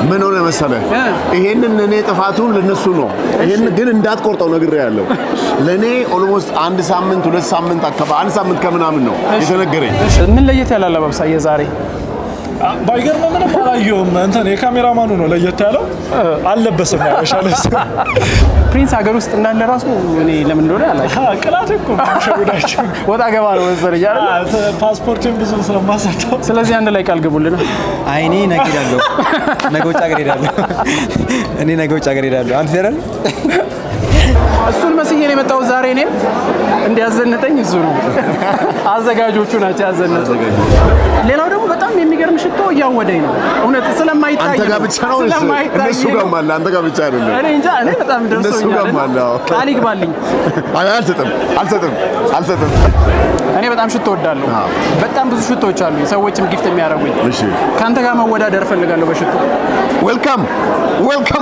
ምን ሆነ መሰለ ይሄንን እኔ ጥፋቱን ለነሱ ነው ይሄን ግን እንዳትቆርጠው ነግሬያለሁ ለኔ ኦልሞስት አንድ ሳምንት ሁለት ሳምንት አከባ አንድ ሳምንት ከምናምን ነው የተነገረኝ ምን ለየት ያላለ ባብሳየ ዛሬ ባይገርም ምንም አላየሁም እንትን የካሜራማኑ ነው ለየት ያለው አልለበሰም ያሻለስ ፕሪንስ ሀገር ውስጥ እንዳለ ራሱ እኔ ለምን እንደሆነ አላውቅም ቅላት እኮ ሸውዳችሁ ወጣ ገባ ነው መሰለኝ አይደል ፓስፖርቱን ብዙ ስለማሳጣው ስለዚህ አንድ ላይ ቃል ገቡልና አይኔ ነግዳለሁ ነገውጭ ሀገር ሄዳለሁ እኔ ነገውጭ ሀገር ሄዳለሁ አንተ አይደል እሱን መስዬ ነው የመጣው ዛሬ እኔም እንዲያዘነጠኝ እሱ ነው አዘጋጆቹ ናቸው ያዘነጠኝ ሌላው ደግሞ በጣም የሚገርም ሽቶ እያወደኝ ነው እውነት ስለማይታይ አንተ ጋር ብቻ ነው እነሱ ጋር ማለት አንተ ጋር ብቻ አይደለም እኔ እንጃ እኔ በጣም ደርሶኛል ቃል ይግባልኝ አልሰጥም እኔ በጣም ሽቶ ወዳለሁ በጣም ብዙ ሽቶዎች አሉ ሰዎችም ጊፍት የሚያደርጉኝ እሺ ካንተ ጋር መወዳደር ፈልጋለሁ በሽቶ ዌልካም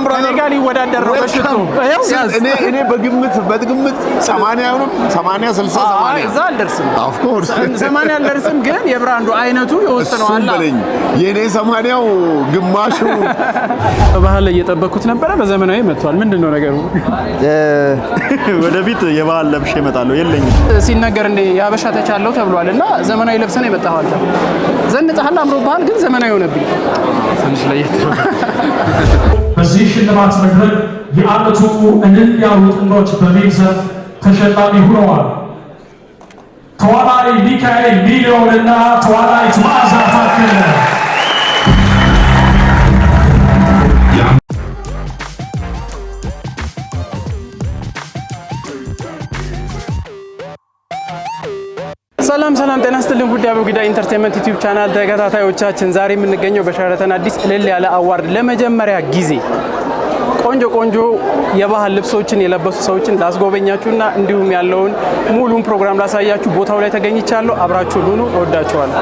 ብራዘር እኔ ጋር ሊወዳደር ነው በሽቶ እኔ በግምት 80 አይሆንም 80 60 80 እዛ አልደርስም ኦፍ ኮርስ 80 አልደርስም ግን የብራንዱ አይነቱ ይወስነዋል የኔ 80ው ግማሹ በባህል እየጠበኩት ነበር በዘመናዊ መጥቷል ምንድነው ነገሩ ወደፊት የባህል ለብሼ እመጣለሁ የለኝም ሲነገር እንደ ያበሻ ተቻለው ተብሏልና ዘመናዊ ለብሰን የመጣው ዘንጠሃል አምሮብሃል ግን ዘመናዊ ሆነብኝ ትንሽ ለየት በዚህ ሽልማት መድረክ የዓመቱ እልል ያሉ ጥንዶች በሚል ዘርፍ ተሸላሚ ሆነዋል። ተዋናይ ሚካኤል ሚሊዮንና ተዋናይት መዓዛ ታከለ። ሰላም ጤና ይስጥልን ጉድ አበጉዳ ኢንተርቴይንመንት ዩቲዩብ ቻናል ተከታታዮቻችን ዛሬ የምንገኘው በሸራተን አዲስ እልል ያለ አዋርድ ለመጀመሪያ ጊዜ ቆንጆ የባህል ልብሶችን የለበሱ ሰዎችን ላስጎበኛችሁና እንዲሁም ያለውን ሙሉን ፕሮግራም ላሳያችሁ ቦታው ላይ ተገኝቻለሁ አብራችሁን ሁኑ እወዳችኋለሁ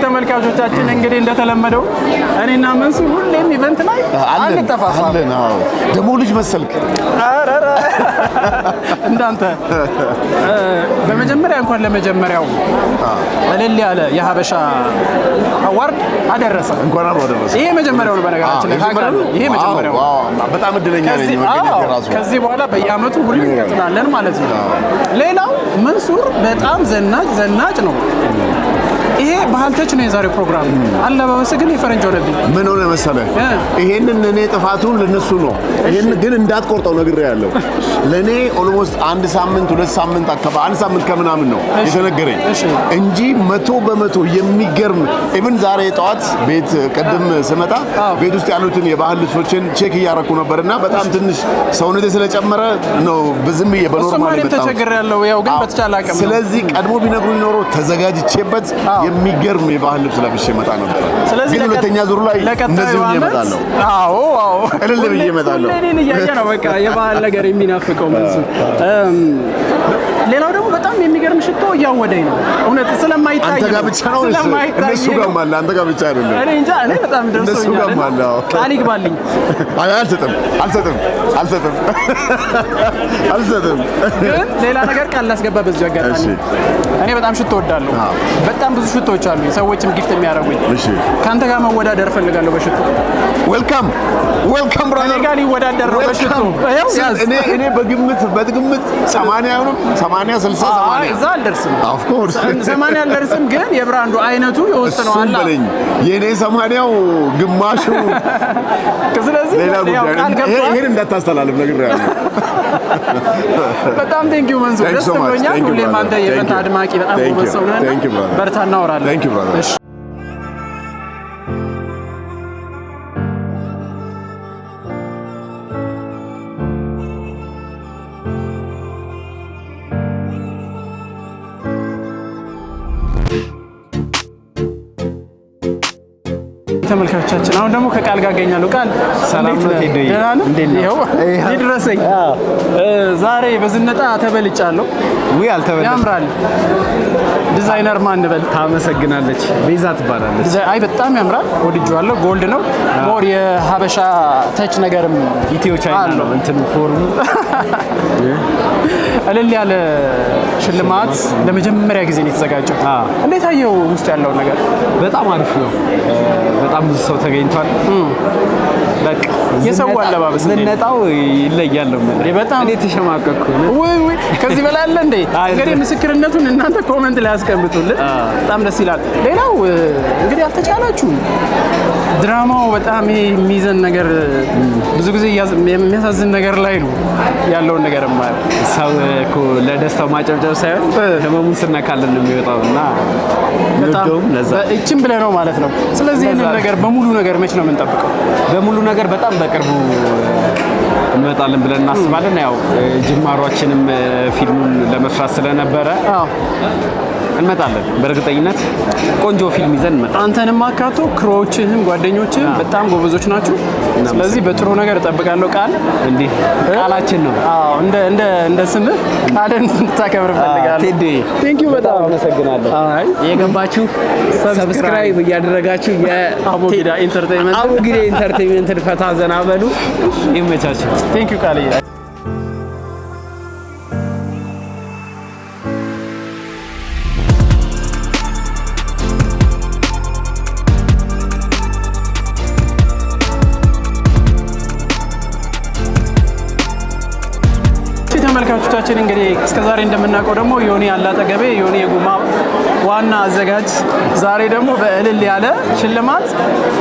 ተመልካቾቻችን እንግዲህ እንደተለመደው እኔና መንሱ ሁሌም ኢቨንት ላይ አንጠፋፋም ደሞ ልጅ መሰልክ እንዳንተ በመጀመሪያ እንኳን ለመጀመሪያው እልል ያለ የሀበሻ አዋርድ አደረሰ እንኳን አደረሰ ይሄ መጀመሪያው ነው በነገራችን ላይ ይሄ መጀመሪያው በጣም እድለኛ ነኝ መገኘት ራሱ ከዚህ በኋላ በየአመቱ ሁሉ እንቀጥላለን ማለት ነው ሌላው መንሱር በጣም ዘናጭ ነው ይሄ ባህል ተች ነው የዛሬው ፕሮግራም አለባበስ ግን የፈረንጅ ሆነብኝ ምን ሆነ መሰለ ይሄንን እኔ ጥፋቱን ለነሱ ነው ይሄን ግን እንዳትቆርጠው ነግሬያለሁ ለኔ ኦልሞስት አንድ ሳምንት ሁለት ሳምንት አከባ አንድ ሳምንት ከምናምን ነው የተነገረኝ እንጂ 100% የሚገርም ኢቭን ዛሬ ጠዋት ቤት ቀደም ስመጣ ቤት ውስጥ ያሉትን የባህል ልብሶችን ቼክ እያረኩ ነበርና በጣም ትንሽ ሰውነቴ ስለጨመረ ነው በዝም በኖርማል የመጣው ተቸግሬያለሁ ያው ግን በተቻለ አቅም ስለዚህ ቀድሞ ቢነግሩኝ ኖሮ ተዘጋጅቼበት የሚገርም የባህል ልብስ ለብሼ መጣ ነበር ግን ሁለተኛ ዙር ላይ እንደዚህ እየመጣለሁ አዎ እልል ብዬ እመጣለሁ እኔን እያየ ነው በቃ የባህል ነገር የሚናፍቀው መንሱ ሌላው ደግሞ በጣም የሚገርም ሽቶ እያወደኝ ነው እውነት ስለማይታይ አንተ ጋር ብቻ ነው እነሱ ጋር ማለት አንተ ጋር ብቻ አይደለም እኔ እንጃ እኔ በጣም ደርሶኛል ቃል ይግባልኝ አልሰጥም ግን ሌላ ነገር ቃል ላስገባ በዚህ አጋጣሚ እኔ በጣም ሽቶ ወዳለሁ በጣም ብዙ ሽቶዎች አሉ ሰዎችም ጊፍት የሚያደርጉኝ ካንተ ጋር መወዳደር ፈልጋለሁ በሽቶ ዌልካም ብራዘር እኔ ጋር ሊወዳደር ነው በሽቶ እኔ በግምት 80 አይሆንም 80 60 80 እዛ አልደርስም ኦፍ ኮርስ 80 አልደርስም ግን የብራንዱ አይነቱ ይወስነዋል የኔ 80ው ግማሹ ስለዚህ ይሄን እንዳታስተላልፍ ነግሬያለሁ በጣም ቴንኪው መንሱ ደስ ብሎኛል ሁሌም አንተ የኢቨንት አድማቂ በጣም ጎበዝ ሰው ነህ በርታ እናወራለን እሺ ተመልካቾቻችን አሁን ደግሞ ከቃል ጋር አገኛለሁ። ቃል ሰላም ነው ቴዲ? ይኸው ይድረሰኝ። ዛሬ በዝነጣ ተበልጫለሁ። ወይ አልተበላም። ያምራል። ዲዛይነር ማን በል? ታመሰግናለች። ቤዛ ትባላለች። አይ በጣም ያምራል። ወድጄዋለሁ። ጎልድ ነው። ሞር የሀበሻ ተች ነገርም ኢትዮ ቻይና ነው እንትን ፎርሙ። እልል ያለ ሽልማት ለመጀመሪያ ጊዜ ነው የተዘጋጀው። እንዴት አየው ውስጥ ያለውን ነገር? በጣም አሪፍ ነው። በጣም ብዙ ሰው ተገኝቷል። በቃ የሰው አለባበስ ዝነጣው ይለያል ነው ማለት በጣም እኔ ተሸማቀቅኩ። ወይ ከዚህ በላይ አለ እንዴ? እንግዲህ ምስክርነቱን እናንተ ኮሜንት ላይ አስቀምጡልን። በጣም ደስ ይላል። ሌላው እንግዲህ አልተቻላችሁም። ድራማው በጣም ይሄ የሚዘን ነገር ብዙ ጊዜ የሚያሳዝን ነገር ላይ ነው ያለውን ነገር ማለት ሰው እኮ ለደስታው ማጨብጨብ ሳይሆን ህመሙን ስነካለን ነው የሚወጣው እና በጣም ለዛ እቺም ብለህ ነው ማለት ነው። ስለዚህ ይሄንን ነገር በሙሉ ነገር መች ነው የምንጠብቀው? በሙሉ ነገር በጣም በቅርቡ እንመጣለን ብለን እናስባለን። ያው ጅማሯችንም ፊልሙን ለመስራት ስለነበረ እንመጣለን። በእርግጠኝነት ቆንጆ ፊልም ይዘን እንመጣለን። አንተንም አካቶ ክሮዎችህም ጓደኞችህም በጣም ጎበዞች ናቸው። ስለዚህ በጥሩ ነገር እጠብቃለሁ። ቃል እንዲህ ቃላችን ነው። አዎ እንደ ስምህ ቃልን እንድታከብር እፈልጋለሁ። ቴዲ ቴንክ ዩ በጣም አመሰግናለሁ። የገባችሁ ሰብስክራይብ እያደረጋችሁ የአቡጊዳ ኢንተርቴይንመንት አቡጊዳ ኢንተርቴይንመንትን ፈታ ዘና በሉ። ይመቻችሁ። ቴንክ ዩ ቃል ተመልካቾቻችን እንግዲህ እስከዛሬ እንደምናውቀው ደግሞ ዮኒ አላጠገቤ ዮኒ የጉማ ዋና አዘጋጅ ዛሬ ደግሞ በእልል ያለ ሽልማት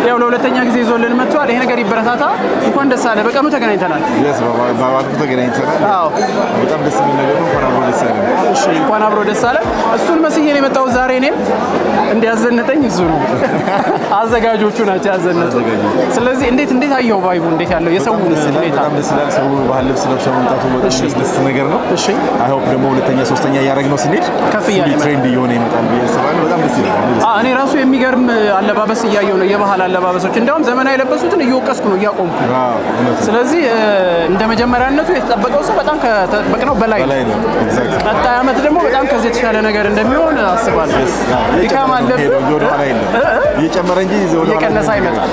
ያው ለሁለተኛ ጊዜ ይዞልን መጥቷል። ይሄ ነገር ይበረታታ። እንኳን ደስ አለ። በቀኑ ተገናኝተናል። በባለፈው ተገናኝተናል። አዎ በጣም ደስ የሚል ነገር ነው። እንኳን አብሮ ደስ አለ። እሺ እንኳን አብሮ ደስ አለ። እሱን መስዬ ነው የመጣሁት ዛሬ። እኔም እንዲያዘንጠኝ እሱ ነው አዘጋጆቹ ናቸው ያዘነጡ። ስለዚህ እንዴት አየው ቫይቡ እንዴት ያለው የሰው ሁኔታ? በጣም ደስ ይላል። ሰው ባህል ልብስ ለብሶ መምጣቱ በጣም ደስ ነገር ነው። እሺ አይ ሆፕ ደግሞ ሁለተኛ ሶስተኛ እያደረግነው ስንሄድ ከፍ እያለ ትሬንድ እየሆነ ይመጣል ብዬ አስባለሁ። በጣም ደስ ይላል። እኔ ራሱ የሚገርም አለባበስ እያየሁ ነው። የባህል አለባበሶች እንዲያውም ዘመናዊ የለበሱትን እየወቀስኩ ነው እያቆምኩ። ስለዚህ እንደ መጀመሪያነቱ የተጠበቀው ሰው በጣም ከተጠበቅነው በላይ ነው። ቀጣይ ዓመት ደግሞ በጣም ከዚህ የተሻለ ነገር እንደሚሆን አስባለሁ። ድካም አለብን እየጨመረ እንጂ እየቀነሰ አይመጣም።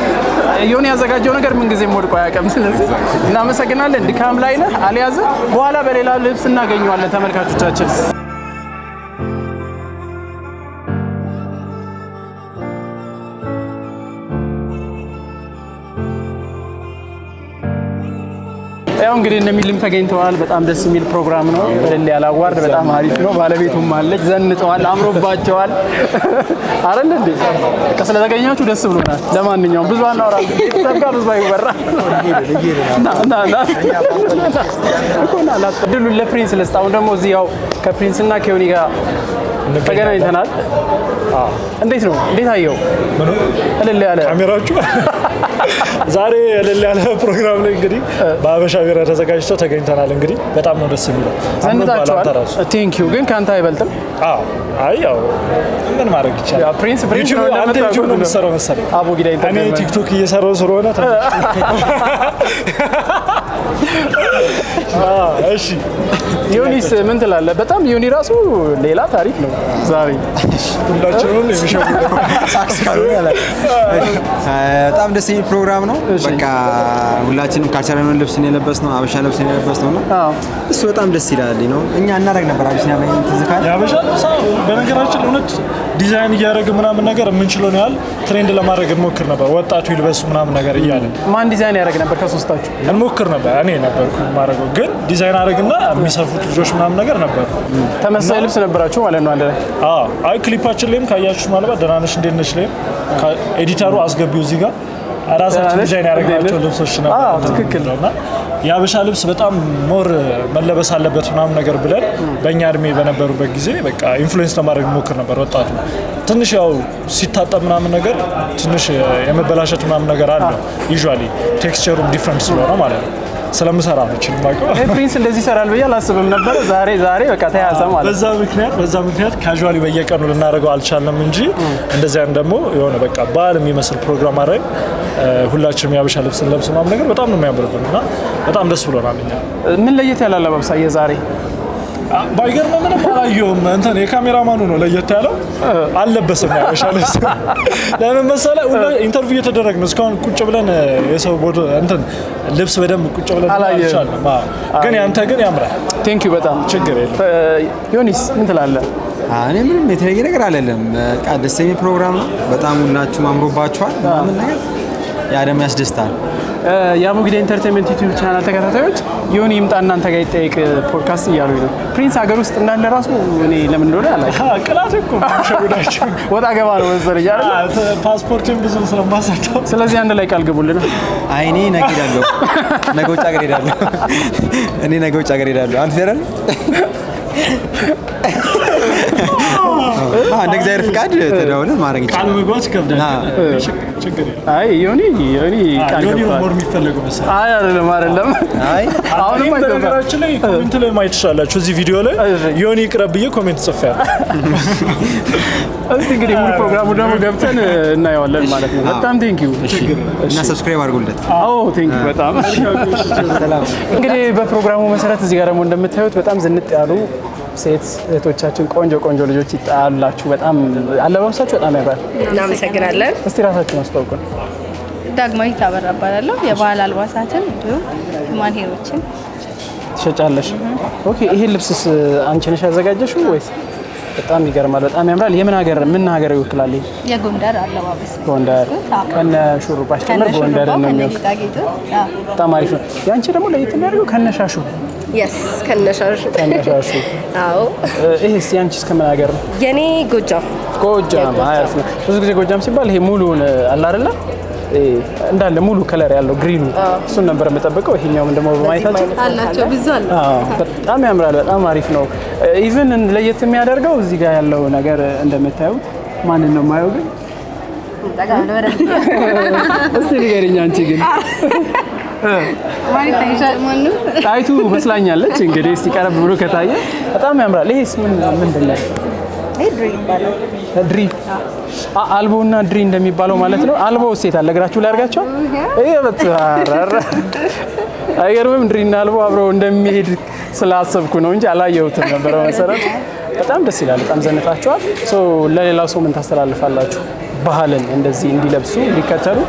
ዮኒ ያዘጋጀው ነገር ምንጊዜም ወድቆ አያውቅም። ስለዚህ እናመሰግናለን። ድካም ላይ ነህ አልያዘ በኋላ በሌላ ልብስ እናገኘዋለን ተመልካቾቻችን። ያው እንግዲህ እንደሚልም ተገኝተዋል። በጣም ደስ የሚል ፕሮግራም ነው። እልል ያለ አዋርድ በጣም አሪፍ ነው። ባለቤቱም አለች፣ ዘንጠዋል፣ አምሮባቸዋል አይደል እንዴ? ስለተገኛችሁ ደስ ብሎናል። ለማንኛውም ብዙ አናወራም። ተጋ ብዙ አይወራ ድሉን ለፕሪንስ ልስጥ። አሁን ደግሞ እዚህ ያው ከፕሪንስና ከዮኒ ጋር ተገናኝተናል። እንዴት ነው? እንዴት አየው? እልል ያለ ካሜራዎቹ ዛሬ እልል ያለ ፕሮግራም ላይ እንግዲህ በሀበሻ ቢራ ተዘጋጅተው ተገኝተናል። እንግዲህ በጣም ነው ደስ የሚለው። ዘንጣችኋል። ቴንክ ዩ። ግን ከአንተ አይበልጥም። አይ ያው ምን ማድረግ ይቻላል። ያው ፕሪንስ ነው የምትሰራው መሰለኝ። አቡጊዳ ኢንተርቴይንመንት እኔ ቲክቶክ እየሰራው ስለሆነ እሺ ዮኒስ ምን ትላለህ? በጣም ዮኒ ራሱ ሌላ ታሪክ ነው ዛሬ ሁላችንም የሚሸውደው በጣም ደስ የሚል ፕሮግራም ነው። በቃ ሁላችንም ካልቸራል ልብስን የለበስነው አበሻ ልብስን የለበስነው ነው። እሱ በጣም ደስ ይላል ነው። እኛ እናደርግ ነበር አብሽኛ ላይ ተዘካለ የአበሻ ልብስ በነገራችን እውነት ዲዛይን እያደረግን ምናምን ነገር የምንችለውን ያህል ትሬንድ ለማድረግ እንሞክር ነበር። ወጣቱ ይልበሱ ምናምን ነገር እያለ ማን ዲዛይን ያደረግ ነበር? ከሶስታችሁ እንሞክር ነበር። እኔ ነበርኩ የማደርገው፣ ግን ዲዛይን አደረግና የሚሰፉት ልጆች ምናምን ነገር ነበሩ። ተመሳሳይ ልብስ ነበራችሁ ማለት ነው አንድ ላይ? አይ ክሊፓችን ላይም ካያችሁ ማለት ደህና ነሽ እንዴት ነሽ ላይም ኤዲተሩ አስገቢው እዚህ ጋር ራሳችን ዲዛይን ያደረግናቸው ልብሶች ነበሩ። ትክክል ነውና የአበሻ ልብስ በጣም ሞር መለበስ አለበት ምናምን ነገር ብለን በእኛ እድሜ በነበሩበት ጊዜ በቃ ኢንፍሉዌንስ ለማድረግ ሞክር ነበር። ወጣቱ ትንሽ ያው ሲታጠብ ምናምን ነገር ትንሽ የመበላሸት ምናምን ነገር አለ። ዩዥዋሊ ቴክስቸሩም ዲፍረንት ስለሆነ ማለት ነው። ስለምሰራ ነው እቺን ማቀው ፕሪንስ እንደዚህ ይሰራል ብዬ አላስብም ነበር። ዛሬ በቃ ተያዘ ማለት በዛ ምክንያት ካዡዋሊ በየቀኑ ልናደርገው አልቻልንም እንጂ እንደዚያም ደግሞ የሆነ በቃ በዓል የሚመስል ፕሮግራም አድርገን ሁላችንም ያበሻ ልብስ ለብሰን ምናምን ነገር በጣም ነው የሚያምርብንና በጣም ደስ ብሎናል። እኛ ምን ለየት ያለ አለባበሳ የዛሬ ባይገርም ምንም አላየሁም። እንትን የካሜራማኑ ነው ለየት ያለው አልለበሰም ያበሻ ልብስ። ለምን መሰለህ ኢንተርቪው እየተደረግን እስካሁን ቁጭ ብለን የሰው ቦዶ እንትን ልብስ በደንብ ቁጭ ብለን አልቻልንም። ግን ያንተ ግን ያምራል። ቴንክ ዩ በጣም ችግር የለም። ዮኒስ ምን ትላለህ? እኔ ምንም የተለየ ነገር አለለም። በቃ ደስ የሚል ፕሮግራም ነው። በጣም ሁላችሁም አምሮባችኋል። ምን ነገር ያ ደግሞ ያስደስታል። የአቡጊዳ ኢንተርቴይንመንት ዩቲዩብ ቻናል ተከታታዮች ዮኒ ይምጣ እናንተ ጋር ይጠይቅ ፖድካስት እያሉኝ ነው። ፕሪንስ ሀገር ውስጥ እንዳለ ራሱ እኔ ለምን እንደሆነ አላውቅም። ቅላት እኮ ሸውዳችሁ ወጣ ገባ ነው መሰለኝ አይደል? ፓስፖርትን ብዙ ስለማሰጠው ስለዚህ አንድ ላይ ቃል ግቡልን። አይ እኔ ነገ እሄዳለሁ። ነገ ውጭ ሀገር እሄዳለሁ። እኔ ነገ ውጭ ሀገር እሄዳለሁ። አንተ አይደል? እንደ እግዚአብሔር ፍቃድ ተደውለን ማድረግ ይችላል። ቃል መግባት ይከብዳል። ችግር የለም። አይ ዮኒ ቃል ዮኒ ገብቷል። ሞር የሚፈልገው መሰለኝ። አይ አይደለም። አይ አሁንም በነገራችን ላይ ኮሜንት ላይ ማየት ትችላላችሁ። እዚህ ቪዲዮ ላይ ዮኒ ይቅረብ ብዬ ኮሜንት ጽፌያለሁ። እስቲ እንግዲህ ሙሉ ፕሮግራሙ ደግሞ ገብተን እናየዋለን ማለት ነው። በጣም ቴንክ ዩ እና ሰብስክራይብ አድርጉለት። አዎ ቴንክ ዩ በጣም ሰላም። እንግዲህ በፕሮግራሙ መሰረት እዚህ ጋር ደግሞ እንደምታዩት በጣም ዝንጥ ያሉ ሴት እህቶቻችን ቆንጆ ልጆች ይጣላችሁ። በጣም አለባበሳችሁ በጣም ያምራል። እናመሰግናለን። እስቲ ራሳችሁን አስተዋውቁን። ዳግማዊት አበራ እባላለሁ። የባህል አልባሳትን እንዲሁም ሂውማን ሄሮችን ትሸጫለሽ? ኦኬ። ይሄን ልብስስ አንቺ ነሽ ያዘጋጀሽው ወይስ? በጣም ይገርማል። በጣም ያምራል። ምን ሀገር ይወክላል? የጎንደር አለባበስ ጎንደር ከነ ሹሩባሽ ጭምር ጎንደር ነው የሚወክለው። በጣም አሪፍ ነው። ያንቺ ደግሞ ለየት የሚያደርገው ከነሻሹ የስ ከነሻሹ። አዎ። ይሄስ ያንቺስ ከምን ሀገር ነው? የኔ ጎጃም። አሪፍ ነው። ብዙ ጊዜ ጎጃም ሲባል ይሄ ሙሉውን አለ አይደለ? እንዳለ ሙሉ ከለር ያለው ግሪኑ እሱን ነበር የምጠብቀው። ይሄኛውም ደግሞ በማየታችን አላቸው ብዙ አለ። በጣም ያምራል። በጣም አሪፍ ነው። ኢቭን ለየት የሚያደርገው እዚህ ጋር ያለው ነገር እንደምታዩት ማንን ነው የማየው? ግን እስቲ ንገሪኝ አንቺ ግን ጣይቱ መስላኛለች። እንግዲህ እስቲ ቀረብ ብሎ ከታየ በጣም ያምራል። ይሄስ ምንድን ነው? ድሪ አልቦና ድሪ እንደሚባለው ማለት ነው። አልቦ ሴት አለ እግራችሁ ላይ አድርጋቸው። ይሄ በተራራ አይገርምም? ድሪና አልቦ አብረው እንደሚሄድ ስላሰብኩ ነው እንጂ አላየሁትም ነበር። መሰረቱ በጣም ደስ ይላል። በጣም ዘንጣችኋል። ለሌላው ሰው ምን ታስተላልፋላችሁ? ባህልን እንደዚህ እንዲለብሱ እንዲከተሉ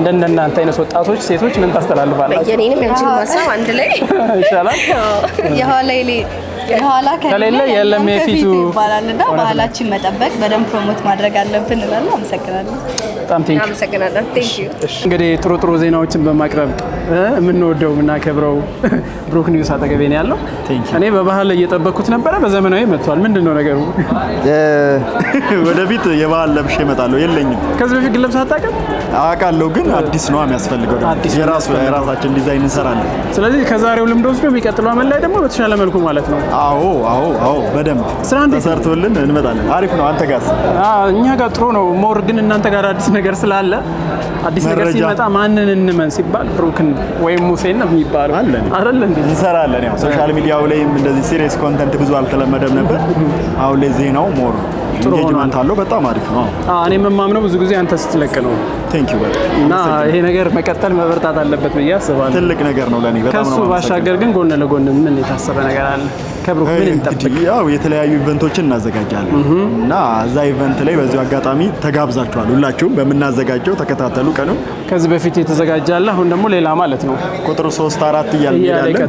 እንደናንተ አይነት ወጣቶች ሴቶች ምን ታስተላልፋላችሁ? የኔንም ያንቺን ማሳብ አንድ ላይ ይሻላል። የኋላ ከሌለ የለም የፊቱ ይባላልና ባህላችን መጠበቅ በደንብ ፕሮሞት ማድረግ አለብን እላለሁ። አመሰግናለሁ። በጣም ቴንክ ዩ። አመሰግናለሁ። ቴንክ ዩ። እንግዲህ ጥሩ ዜናዎችን በማቅረብ የምንወደው የምናከብረው ብሩክ ኒውስ አጠገቤ ነው ያለው። እኔ በባህል እየጠበቅኩት ነበረ፣ በዘመናዊ መጥቷል። ምንድን ነው ነገሩ? ወደፊት የባህል ለብሼ እመጣለሁ። የለኝም። ከዚህ በፊት ግን ለብሰህ አታውቅም? አውቃለሁ፣ ግን አዲስ ነው የሚያስፈልገው። የራሳችን ዲዛይን እንሰራለን። ስለዚህ ከዛሬው ልምድ ወስዶ የሚቀጥለው አመት ላይ ደግሞ በተሻለ መልኩ ማለት ነው። አዎ፣ በደንብ ተሰርቶልን እንመጣለን። አሪፍ ነው። አንተ ጋር? እኛ ጋር ጥሩ ነው። ሞር ግን እናንተ ጋር አዲስ ነገር ስላለ አዲስ ነገር ሲመጣ ማንን እንመን ሲባል ብሩክን ወይም ሙሴን ነው የሚባለው አይደል? እንዴ እንሰራለን። ያው ሶሻል ሚዲያው ላይም እንደዚህ ሲሪየስ ኮንተንት ብዙ አልተለመደም ነበር። አሁን ላይ ዜናው ሞር ኢንጌጅመንት አለው። በጣም አሪፍ ነው። እኔ የምማምነው ብዙ ጊዜ አንተ ስትለቅ ነው። ቴንክ ዩ እና ይሄ ነገር መቀጠል መበርታት አለበት ብዬ አስባለሁ። ትልቅ ነገር ነው ለኔ። በጣም ነው። ከሱ ባሻገር ግን ጎን ለጎን ምን የታሰበ ነገር አለ? ከብሩክ ምን እንጠብቅ? ያው የተለያዩ ኢቨንቶችን እናዘጋጃለን እና እዛ ኢቨንት ላይ በዚሁ አጋጣሚ ተጋብዛችኋል። ሁላችሁም በምናዘጋጀው ተከታተሉ። ቀኑ ከዚህ በፊት የተዘጋጃለ፣ አሁን ደግሞ ሌላ ማለት ነው። ቁጥሩ 3 4 እያልን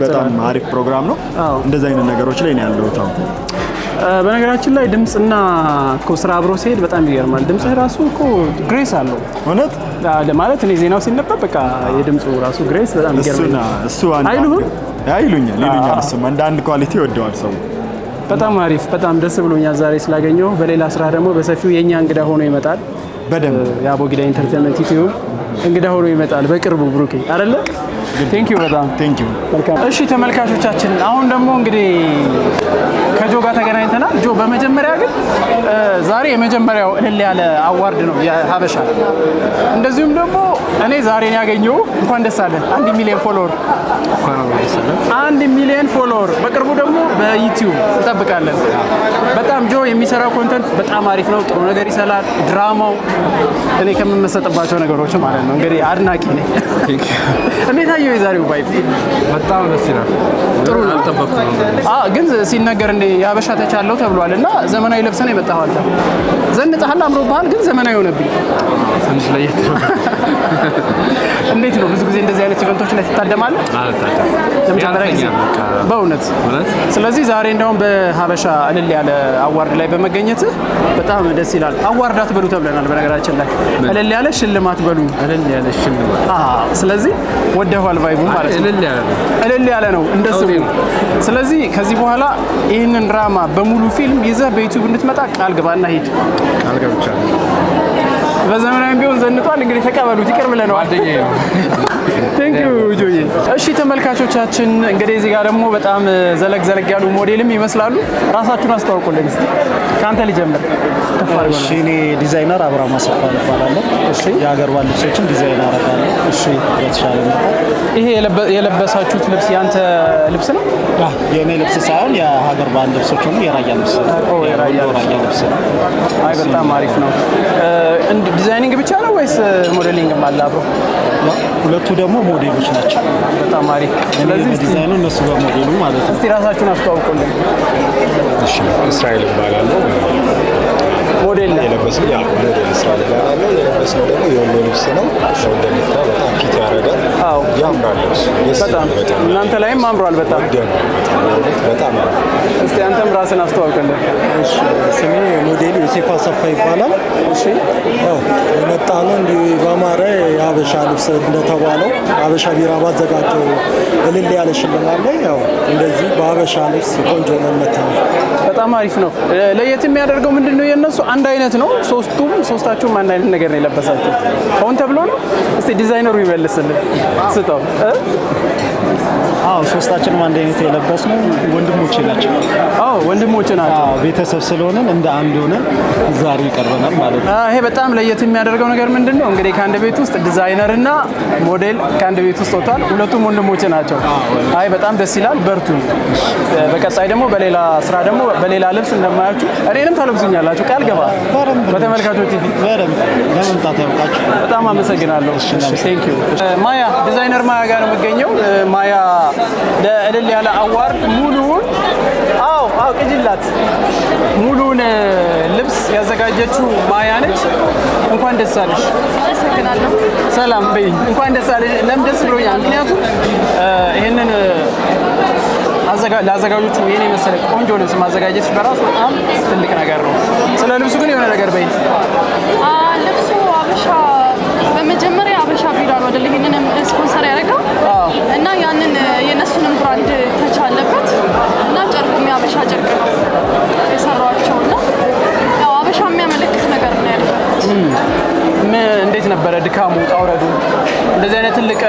በጣም አሪፍ ፕሮግራም ነው። እንደዚህ አይነት ነገሮች ላይ ነው ያለው። በነገራችን ላይ ድምጽና እኮ ስራ አብሮ ሲሄድ በጣም ይገርማል። ድምጽህ ራሱ እኮ ግሬስ አለው እውነት ማለት እኔ ዜናው ሲነበብ በቃ የድምጹ ራሱ ግሬስ በጣም ይገርማል። እሱ አይሉም? ይሉኛል። እሱም እንደ አንድ ኳሊቲ ይወደዋል ሰው። በጣም አሪፍ፣ በጣም ደስ ብሎኛል ዛሬ ስላገኘው። በሌላ ስራ ደግሞ በሰፊው የኛ እንግዳ ሆኖ ይመጣል። በደንብ የአቡጊዳ ኢንተርቴይንመንት ዩቲዩብ እንግዳ ሆኖ ይመጣል በቅርቡ ብሩኬ አይደለ? ቴንክ ዩ በጣም ቴንክ ዩ። መልካም። እሺ ተመልካቾቻችን፣ አሁን ደግሞ እንግዲህ ከጆ ጋር ተገናኝተናል። ጆ በመጀመሪያ ግን ዛሬ የመጀመሪያው እልል ያለ አዋርድ ነው የሀበሻ። እንደዚሁም ደግሞ እኔ ዛሬን ያገኘው እንኳን ደስ አለ 1 ሚሊዮን ፎሎወር 1 ሚሊዮን ፎሎወር በቅርቡ ደግሞ በዩቲዩብ እንጠብቃለን። በጣም ጆ የሚሰራው ኮንተንት በጣም አሪፍ ነው። ጥሩ ነገር ይሰራል። ድራማው እኔ ከምመሰጥባቸው ነገሮች ማለት ነው። እንግዲህ አድናቂ ነኝ። እንዴት አየው የዛሬው ቫይብ? በጣም ደስ ይላል። ጥሩ ነው። አልጠበቅኩም። ግን ሲነገር እንደ የሀበሻ ተቻለው ተብሏልና ዘመናዊ ለብሰን የመጣኸው ዘንጠሃል፣ አምሮብሃል፣ ግን ዘመናዊ ሆነብኝ ትንሽ ለየት ነው። እንዴት ነው? ብዙ ጊዜ እንደዚህ አይነት ኢቨንቶች ላይ ትታደማለህ? ለመጀመሪያ ጊዜ በእውነት። ስለዚህ ዛሬ እንደውም በሀበሻ እልል ያለ አዋርድ ላይ በመገኘት በጣም ደስ ይላል። አዋርድ አትበሉ ተብለናል። በነገራችን ላይ እልል ያለ ሽልማት በሉ። እልል ያለ ሽልማት። ስለዚህ ወደኋል ቫይቡ ማለት ነው። እልል ያለ ነው እንደሱ። ስለዚህ ከዚህ በኋላ ይህንን ድራማ በሙሉ ፊልም ይዘህ በዩቲዩብ እንድትመጣ ቃል ግባና ሂድ። ቃል ገብቻለሁ። በዘመናዊ ቢሆን ዘንጧል። እንግዲህ ተቀበሉት፣ ይቅር ብለነዋል። ቴንክ ዩ ጆዬ። እሺ ተመልካቾቻችን፣ እንግዲህ እዚህ ጋር ደግሞ በጣም ዘለግ ያሉ ሞዴልም ይመስላሉ። ራሳችሁን አስተዋውቁልን እስቲ። ካንተ ልጀምር። እሺ፣ እኔ ዲዛይነር አብርሃም አሰፋ እባላለሁ። እሺ፣ የሀገር ባህል ልብሶችን ዲዛይን አደርጋለሁ። እሺ፣ የተሻለ ነው። ይሄ የለበሳችሁት ልብስ ያንተ ልብስ ነው? የእኔ ልብስ ሳይሆን የሀገር ባህል ልብሶች ነው። የራያ ልብስ ነው። የራያ ልብስ ነው። አይ በጣም አሪፍ ነው። ዲዛይኒንግ ብቻ ነው ወይስ ሞዴሊንግም አለ አብሮ? ሁለቱ ደግሞ ሞዴሎች ናቸው። በጣም አሪፍ። ስለዚህ ዲዛይኑ እነሱ በሞዴሉ ማለት ነው። እስቲ ራሳችሁን አስተዋውቁልን። እሺ፣ እስራኤል እባላለሁ። ሞዴል ነው የለበስነው ሞዴል እስራኤል እባላለሁ። የለበስነው ደግሞ የወሎ ልብስ ነው። እንደምታየው በጣም ፊት ያደርጋል። ያምራል ልብሱ። በጣም እናንተ ላይም አምሯል። በጣም በጣም እስቲ አንተም ራስን አስተዋውቅልን። እሺ፣ ስሜ ሞዴል ዮሴፍ አሰፋ ይባላል። እሺ፣ የመጣ ነው እንዲህ በአማረ የሀበሻ ልብስ እንደተባለው ሀበሻ ቢራ ባዘጋጀው እልል ያለ ሽልማት ላይ ያው እንደዚህ በሀበሻ ልብስ ቆንጆ መመት ነው። በጣም አሪፍ ነው። ለየት የሚያደርገው ምንድነው? የነሱ አንድ አይነት ነው። ሶስታችሁም አንድ አይነት ነገር ነው የለበሳችሁ። ሆን ተብሎ ነው? እስቲ ዲዛይነሩ ይመልስልን ስጠው። ሶስታችንም አንድ አይነት የለበስነው ወንድሞቼ ናቸው። ወንድሞቼ ናቸው። ቤተሰብ ስለሆነን እንደ አንድ ሆነን ዛሬ ይቀርበናል ማለት ነው። ይሄ በጣም ለየት የሚያደርገው ነገር ምንድነው? እንግዲህ ከአንድ ቤት ውስጥ ዲዛይነር እና ሞዴል ከአንድ ቤት ውስጥ ወጥቷል። ሁለቱም ወንድሞቼ ናቸው። አይ በጣም ደስ ይላል። በርቱ። በቀጣይ ደግሞ በሌላ ስራ ደግሞ በሌላ ልብስ እንደማያችሁ እኔንም ታለብሱኛላችሁ ቃል ገባ። በተመልካቾች ፊት ለመምጣት ያውቃችሁ። በጣም አመሰግናለሁ። ቴንክ ዩ። ማያ ዲዛይነር ማያ ጋር ነው የምገኘው። ማያ ለእልል ያለ አዋርድ ሙሉውን ቅጅላት ሙሉውን ልብስ ያዘጋጀችው ማያ ነች። እንኳን ደስ አለሽ። አመሰግናለሁ። ሰላም በይ። እንኳን ደስ አለሽ። ለምን ደስ ብሎኛል? ምክንያቱም ይሄንን ለአዘጋጆቹ የኔ መሰለ ቆንጆ ልብስ ማዘጋጀት በራሱ በጣም ትልቅ ነገር ነው። ስለ ልብሱ ግን የሆነ ነገር በይ። ልብሱ አበሻ በመጀመሪያ አበሻ ቢራ ነው አይደል? ይሄንንም ስፖንሰር ያደረገው እና ያንን የነሱንም ብራንድ ተች አለበት እና ጨርቁም የአበሻ ጨርቅ ነው የሰራቸው እና ያው አበሻ የሚያመለክት ነገር ነው ያለው። እንዴት ነበረ ድካሙ ጣውረዱ? እንደዚህ አይነት ትልቅ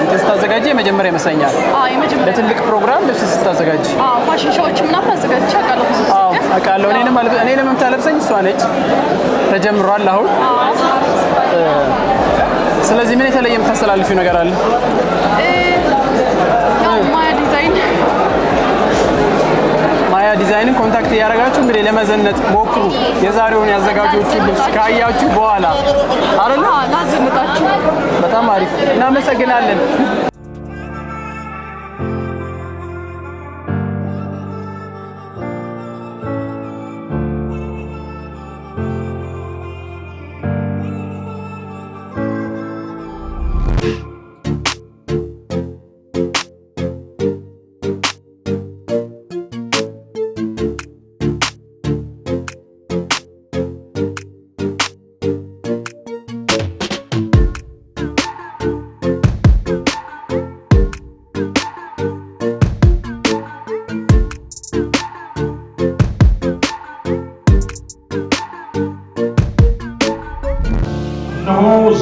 እንትን ስታዘጋጅ የመጀመሪያ ይመስለኛል። ለትልቅ ፕሮግራም ልብስ ስታዘጋጅ ፋሽን ሾዎች ምናምን አዘጋጅቼ አውቃለሁ። አውቃለሁ። እኔንም የምታለብሰኝ እሷ ነች። ተጀምሯል አሁን። ስለዚህ ምን የተለየ የምታስተላልፊው ነገር አለ? ማያ ዲዛይንን ኮንታክት እያደረጋችሁ እንግዲህ ለመዘነጥ ሞክሩ። የዛሬውን ያዘጋጆቹን ልብስ ካያችሁ በኋላ አይደል? ላዘንጣችሁ። በጣም አሪፍ። እናመሰግናለን።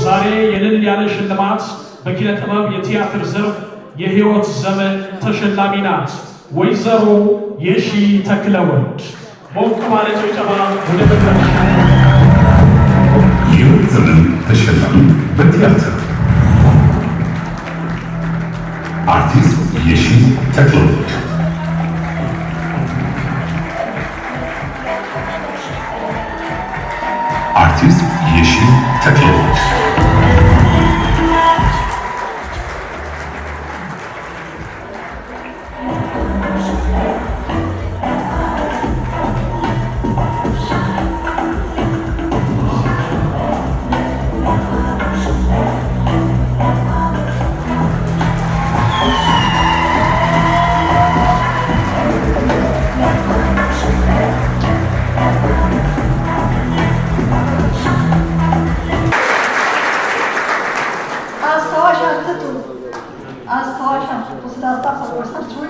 ዛሬ የእልል ያለ ሽልማት በኪነ ጥበብ የቲያትር ዘርፍ የህይወት ዘመን ተሸላሚ ናት ወይዘሮ የሺ ተክለወልድ። ሞቅ ባለ ጭብጨባ ወደ መድረክ የሕይወት ዘመን ተሸላሚ በቲያትር አርቲስት የሺ ተክለወልድ አርቲስት የሺ ተክለወልድ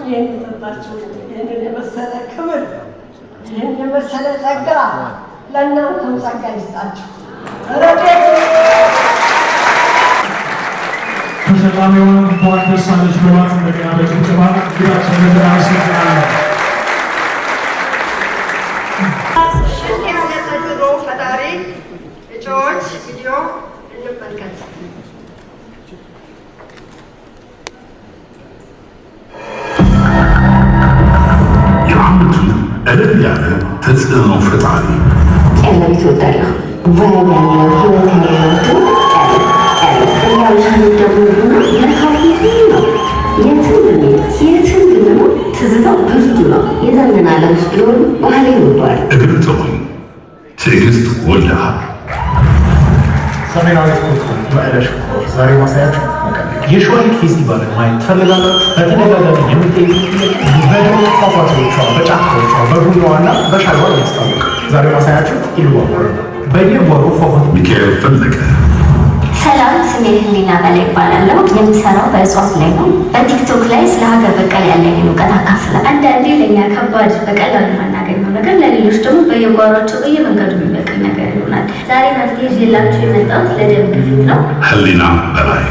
ይህንን የመሰለ ክብር ይህን የመሰለ ጸጋ ለእናንተም ጸጋ ይስጣችሁ። ተሸላሚውን እንኳን ደስ አለሽ በማለት እንደገና በጭብጨባ እንግዳችን እናመሰግናለን። ተጽዕኖ ፈጣሪ እጩዎች ቪዲዮ እንመልከት። የዓመቱ እልል ያለ ተጽዕኖ ፈጣሪ ቀለም ትወዳለህ? ቫይብ ያለው ህይወት ያለው ቀለም ደግሞ ለካፌ ነው። የትም ብንሆን ትዝታው ብርቱ ነው። የዘመን ዓለም ውስጥ ቢሆኑ ባህል ይወዷል። እግር ጥሩኝ ትዕግስት ወልደሃል። ሰሜናዊ ስፖርት በዕለሽ ዛሬ ማሳያችሁ የሸዋሊት ፌስቲቫልን ማየት ትፈልጋላችሁ? በተደጋጋሚ የምትጠይቁት በደሞ ፏፏቴዎቿ፣ በጫካዎቿ፣ በቡናዋና በሻይዋ ያስታወቅ። ዛሬ ማሳያችሁ ኢሉባቦር በየወሩ ፏፏቴ ሚካኤል ፈለቀ። ሰላም፣ ስሜ ህሊና በላይ ይባላለሁ። የምሰራው በእጽዋት ላይ ነው። በቲክቶክ ላይ ስለ ሀገር በቀል ያለኝን እውቀት አካፍላለሁ። አንዳንዴ ለእኛ ከባድ በቀላሉ የማናገኘው ነገር ለሌሎች ደግሞ በየጓሯቸው በየመንገዱ የሚበቅል ነገር ይሆናል። ዛሬ መፍትሄ ይዤላችሁ የመጣሁት ለደም ግፊት ነው። ህሊና በላይ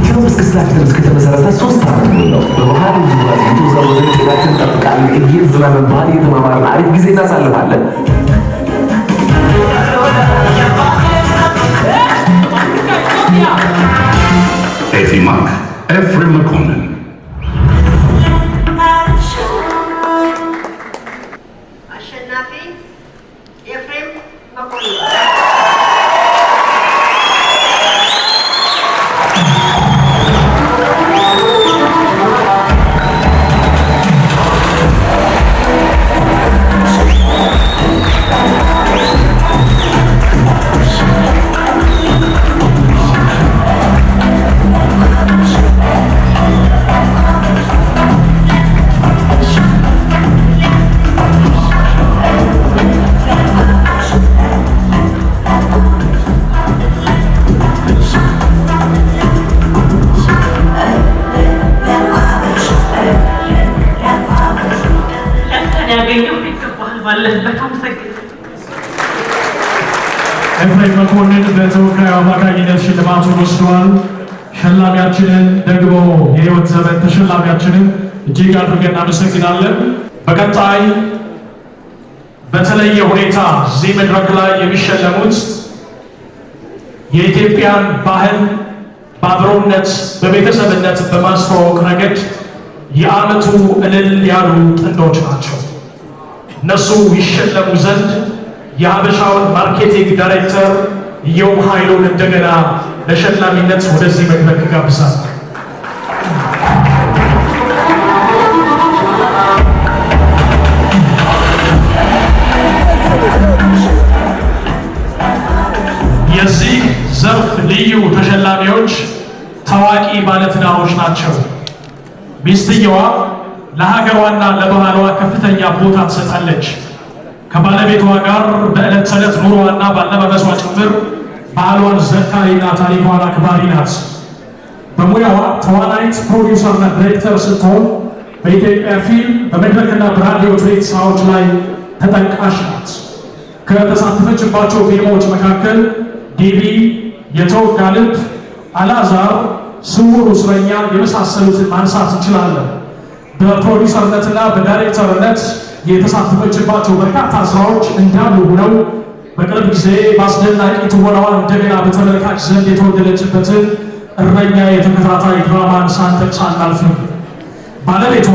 ኢትዮ እስክስታችን እስከተመሰረተ 3 ዓመት ሞላው። በባህል ዙሪያ የተወዛወዘ ጤናችን እንጠብቃለን። እየዝናንን ባህል እየተማማርን አሪፍ ጊዜ እናሳልፋለን። ኤፊማክ ኤፍሬም መኮንን አሸናፊ ኤፍሬም መኮንን ኤፍሬም መኮንን በተወካዩ አማካኝነት ሽልማቱን ወስዷል። ሸላሚያችንን ደግሞ የህይወት ዘመን ተሸላሚያችንን እጅግ አድርገን እናመሰግናለን። በቀጣይ በተለየ ሁኔታ እዚህ መድረክ ላይ የሚሸለሙት የኢትዮጵያን ባህል በአብሮነት በቤተሰብነት በማስተዋወቅ ረገድ የዓመቱ እልል ያሉ ጥንዶች ናቸው። እነሱ ይሸለሙ ዘንድ የሀበሻውን ማርኬቲንግ ዳይሬክተር ኢዮብ ኃይሉን እንደገና ለሸላሚነት ወደዚህ መድረክ ጋብዛል። የዚህ ዘርፍ ልዩ ተሸላሚዎች ታዋቂ ባለትዳሮች ናቸው። ሚስትየዋ ለሀገሯና ለባህሏ ከፍተኛ ቦታ ትሰጣለች። ከባለቤቷ ጋር በዕለት ተዕለት ኑሮዋና ባለባበሷ ጭምር ባህሏን ዘካሪና ታሪኳን አክባሪ ናት። በሙያዋ ተዋናይት፣ ፕሮዲውሰርና ዲሬክተር ስትሆን በኢትዮጵያ ፊልም በመድረክና በራዲዮ ትርኢት ስራዎች ላይ ተጠቃሽ ናት። ከተሳተፈችባቸው ፊልሞች መካከል ዲቪ፣ የተወጋ ልብ፣ አልዓዛር፣ ስውሩ እስረኛ የመሳሰሉትን ማንሳት እንችላለን። በፕሮዲውሰርነትና በዳይሬክተርነት የተሳተፈችባቸው በርካታ ስራዎች እንዳሉ ሆነው በቅርብ ጊዜ በአስደናቂ ትወናዋ እንደገና በተመልካች ዘንድ የተወደደችበትን እረኛ የተከታታይ ድራማን ሳንጠቅስ አናልፍም። ባለቤቷ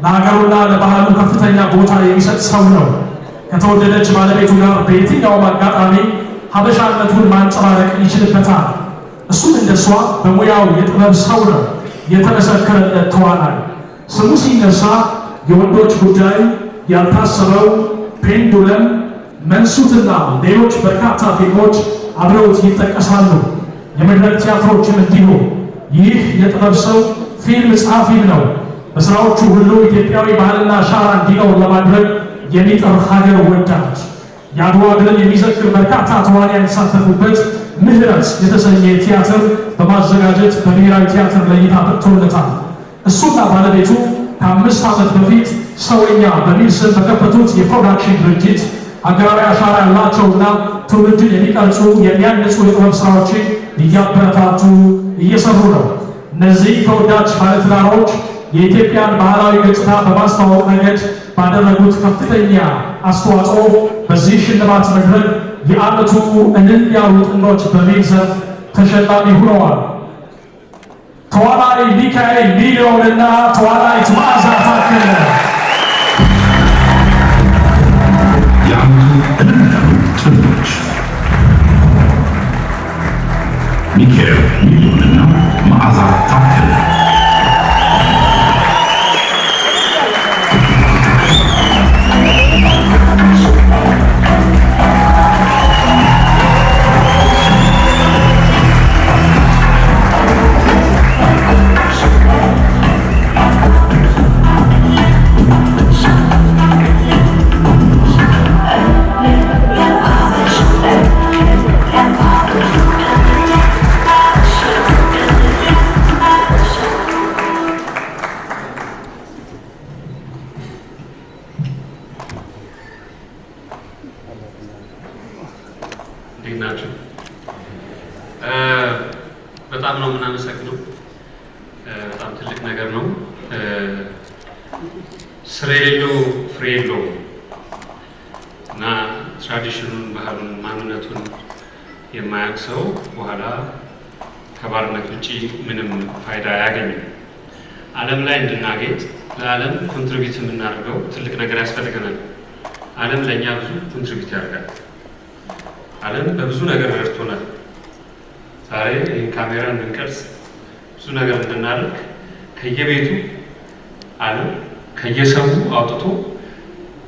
ለሀገሩና ለባህሉ ከፍተኛ ቦታ የሚሰጥ ሰው ነው። ከተወደደች ባለቤቱ ጋር በየትኛውም አጋጣሚ ሀበሻነቱን ማንጸባረቅ ይችልበታል። እሱም እንደሷ በሙያው የጥበብ ሰው ነው፣ የተመሰከረለት ተዋናይ። ስሙ ሲነሳ የወንዶች ጉዳይ፣ ያልታሰበው፣ ፔንዱለም፣ መንሱትና ሌሎች በርካታ ፊልሞች አብረውት ይጠቀሳሉ። የመድረክ ቲያትሮችም እንዲሁ። ይህ የጥበብ ሰው ፊልም ጸሐፊም ነው። በስራዎቹ ሁሉ ኢትዮጵያዊ ባህልና አሻራ እንዲኖር ለማድረግ የሚጥር ሀገር ወዳድ። የአድዋ ድልን የሚዘክር በርካታ ተዋንያን የተሳተፉበት ምህረት የተሰኘ ቲያትር በማዘጋጀት በብሔራዊ ቲያትር ለእይታ በቅቶለታል። እሱና ባለቤቱ ከ5 ዓመት በፊት ሰውኛ በሚል ስም በከፈቱት የፕሮዳክሽን ድርጅት ሀገራዊ አሻራ ያላቸውና ትውልድን የሚቀርጹ የሚያንጹ የጥበብ ስራዎችን እያበረታቱ እየሰሩ ነው። እነዚህ ተወዳጅ ባለትዳሮች የኢትዮጵያን ባህላዊ ገጽታ በማስተዋወቅ ረገድ ባደረጉት ከፍተኛ አስተዋጽኦ በዚህ ሽልማት መድረክ የዓመቱ እልል ያሉ ጥንዶች በሚል ዘርፍ ተሸላሚ ሆነዋል። ተዋናይ ሚካኤል ሚሊዮንና ተዋናይት መዓዛ ታከለ የዓመቱ እልል ያሉ ጥንዶች ሚካኤል ሚሊዮንና መዓዛ ታከለ። በጣም ነው የምናመሰግነው። በጣም ትልቅ ነገር ነው። ስራ የሌለው ፍሬ የለውም እና ትራዲሽኑን፣ ባህሉን፣ ማንነቱን የማያውቅ ሰው በኋላ ከባርነት ውጭ ምንም ፋይዳ አያገኝም። ዓለም ላይ እንድናጌጥ ለዓለም ኮንትሪቢዩት የምናደርገው ትልቅ ነገር ያስፈልገናል። ዓለም ለእኛ ብዙ ኮንትሪቢዩት ያደርጋል። ዓለም በብዙ ነገር ረድቶናል። ዛሬ ይህን ካሜራ እንድንቀርጽ ብዙ ነገር እንድናደርግ ከየቤቱ ዓለም ከየሰው አውጥቶ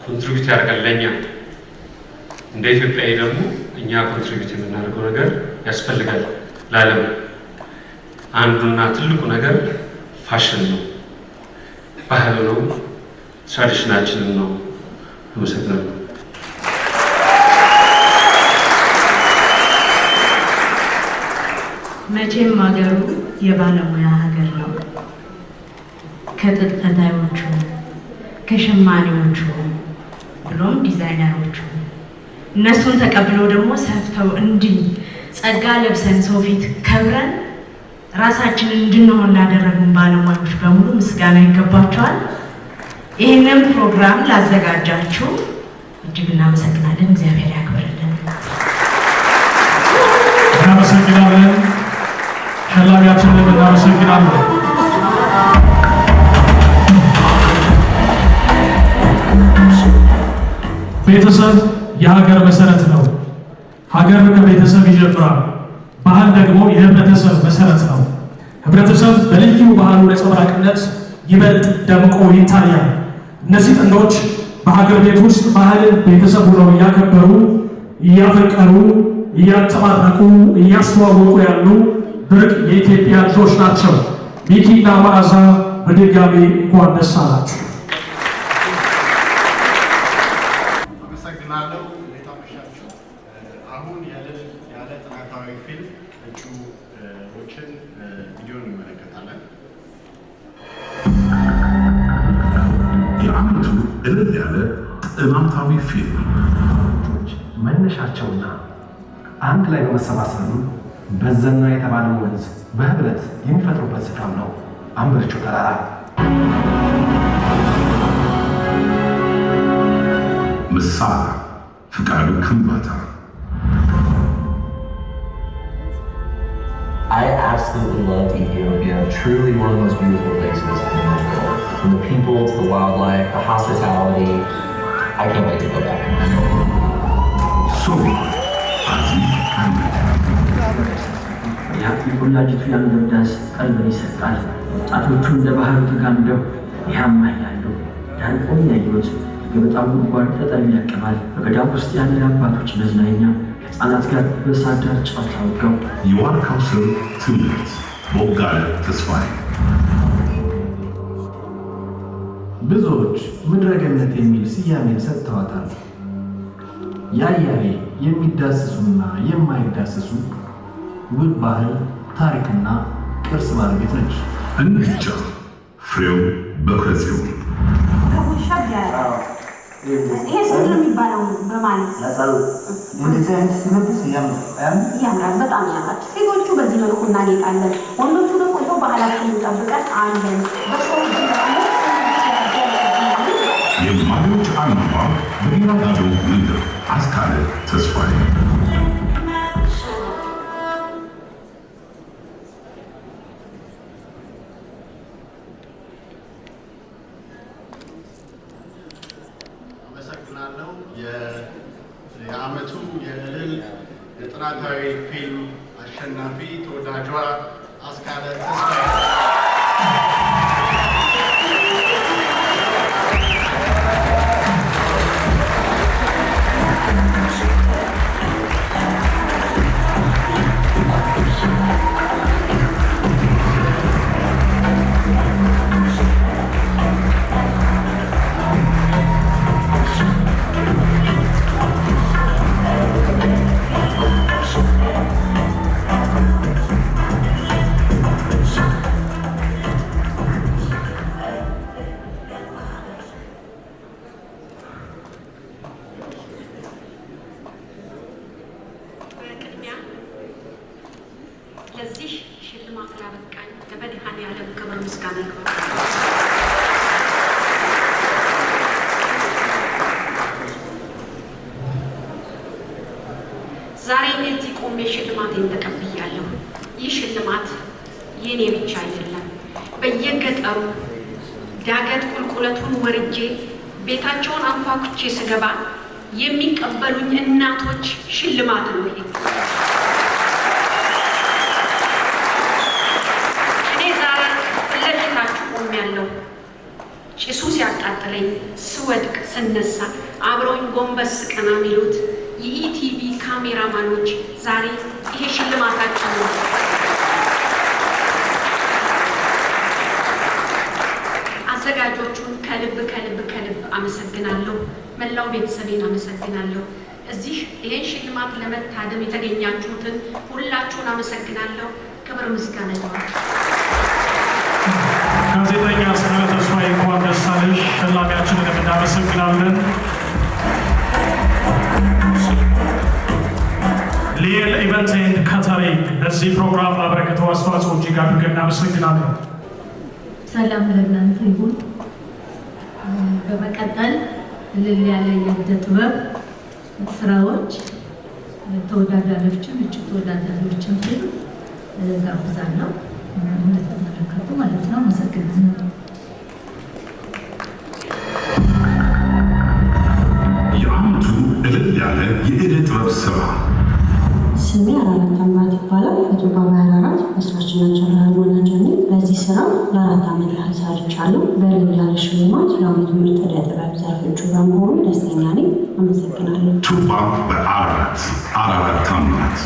ኮንትሪቢዩት ያደርጋል ለእኛ። እንደ ኢትዮጵያዊ ደግሞ እኛ ኮንትሪቢዩት የምናደርገው ነገር ያስፈልጋል ለዓለም። አንዱና ትልቁ ነገር ፋሽን ነው፣ ባህል ነው፣ ትራዲሽናችንን ነው። አመሰግናለሁ። መቼም ሀገሩ የባለሙያ ሀገር ነው። ከጥጥ ፈታዮቹ፣ ከሸማኔዎቹ ብሎም ዲዛይነሮቹ እነሱን ተቀብለው ደግሞ ሰፍተው እንዲህ ጸጋ ለብሰን ሰው ፊት ከብረን ራሳችንን እንድንሆን ላደረጉን ባለሙያዎች በሙሉ ምስጋና ይገባቸዋል። ይህንን ፕሮግራም ላዘጋጃችሁ እጅግ እናመሰግናለን። እግዚአብሔር ያክብርልን። እናመሰግናለን። ሸላሚያችንን እናመሰግናለን። ቤተሰብ የሀገር መሰረት ነው። ሀገር ከቤተሰብ ይጀምራል። ባህል ደግሞ የህብረተሰብ መሰረት ነው። ህብረተሰብ በልዩ ባህሉ ነጸብራቅነት ይበልጥ ደምቆ ይታያል። እነዚህ ጥንዶች በሀገር ቤት ውስጥ ባህልን ቤተሰብ ሆነው እያከበሩ፣ እያፈቀሩ፣ እያንጸባረቁ፣ እያስተዋወቁ ያሉ ብርቅ የኢትዮጵያ ልጆች ናቸው። ሚኪና መዓዛ በድጋሚ እንኳን ደስ አላችሁ። አመሰግናለሁ። እንዴት አመሻችሁ? አሁን የእልል ያለ ጥናታዊ ፊልም እጩዎችን ቪዲዮ እንመለከታለን። የዓመቱ እልል ያለ ጥናታዊ ፊልም መነሻቸውና አንድ ላይ በመሰባሰብ በዘና የተባለው ወንዝ በህብረት የሚፈጥሩበት ስፍራም ነው አንበርቾ ተራራ። ሳራ ፍቃዱ ከምባታ I absolutely loved Ethiopia. Truly one of the most beautiful places in the world. From the people to the wildlife, the hospitality. I can't wait to go back. ሶማ አዚዝ አህመድ የቆላጅቱ ያንገዳስ ቀልብን ይሰጣል። ወጣቶቹ እንደ ባህር ተጋምደው ያማያሉ። ዳንቆም ያዩት ገበጣው ጉድጓድ ጠጠር ያቀማል። በገዳም ውስጥ ያለ አባቶች መዝናኛ ሕፃናት ጋር በሳር ዳር ጨዋታ ወገው የዋርካው ስር ትምህርት ቦጋለ ተስፋዬ ብዙዎች ምድረገነት የሚል ስያሜን ሰጥተዋታል። ያያሌ የሚዳስሱና የማይዳስሱ ውብ ባህል፣ ታሪክና ቅርስ ባለቤት ነች። እንግጫ ፍሬው በክረጼው ይሄ ስንት ነው የሚባለው? በማለት እንደዚህ አይነት ሲለብስ ያምራል፣ በጣም ያምራል። ሴቶቹ በዚህ መልኩ እናጌጣለን፣ ወንዶቹ ደግሞ ይኸው ባህላችንን ጠብቀን አለን። በሰው የማሪዎች አኗኗር በዲራጋዶ መንደር አስካለ ተስፋዬ አመሰግናለሁ። የዓመቱ የእልል የጥናታዊ ፊልም አሸናፊ ተወዳጇ አስካለ ተስፋዬ ለዚህ ሽልማት ላበቃኝ ለመድኃኔዓለም ክብር ምስጋና ይሁን። ዛሬ እዚህ ቆሜ ሽልማቴን ተቀብያለሁ። ይህ ሽልማት የኔ ብቻ አይደለም። በየገጠሩ ዳገት ቁልቁለቱን ወርጄ ቤታቸውን አንኳኩቼ ስገባ የሚቀበሉኝ እናቶች ሽልማት ነው ይሄ። ያለው ጭሱ ሲያቃጥለኝ ስወድቅ ስነሳ አብረውኝ ጎንበስ ቀና የሚሉት የኢቲቪ ካሜራማኖች ዛሬ ይሄ ሽልማታቸው ነው። አዘጋጆቹን ከልብ አመሰግናለሁ። መላው ቤተሰቤን አመሰግናለሁ። እዚህ ይሄን ሽልማት ለመታደም የተገኛችሁትን ሁላችሁን አመሰግናለሁ። ክብር ምስጋና ይሁን። ጋዜጠኛ አስካለ ተስፋዬ እንኳን ደስ አለሽ። ሸላሚያችንን እናመሰግናለን። ሊየል ኢቨንት ኤንድ ካተሪንግ ለዚህ ፕሮግራም ላበረከተው አስተዋጽኦ እጅግ አድርገን እናመሰግናለን። ሰላም ለእናንተ ይሁን። በመቀጠል እልል ያለ የእደ ጥበብ ስራዎች ተወዳዳሪዎችን እጩ ተወዳዳሪዎችን ፊልም ጋብዛለሁ እንደተመለከቱ ማለት ነው። አመሰግናለሁ። የዓመቱ እልል ያለ የእደ ጥበብ ስራ ስሜ አራራት ታምራት ይባላል። በቱባ ባህላራት መስራችና ጀነራል ማናጀር ነኝ። በዚህ ስራ ለ4 ዓመት ያህል ሰርቻለሁ። በእልል ያለ ሽልማት ለዓመቱ ምርጥ ዕደ ጥበብ ዘርፍ እጩ በመሆኑ ደስተኛ ነኝ። አመሰግናለሁ። ቱባ በአራራት ታምራት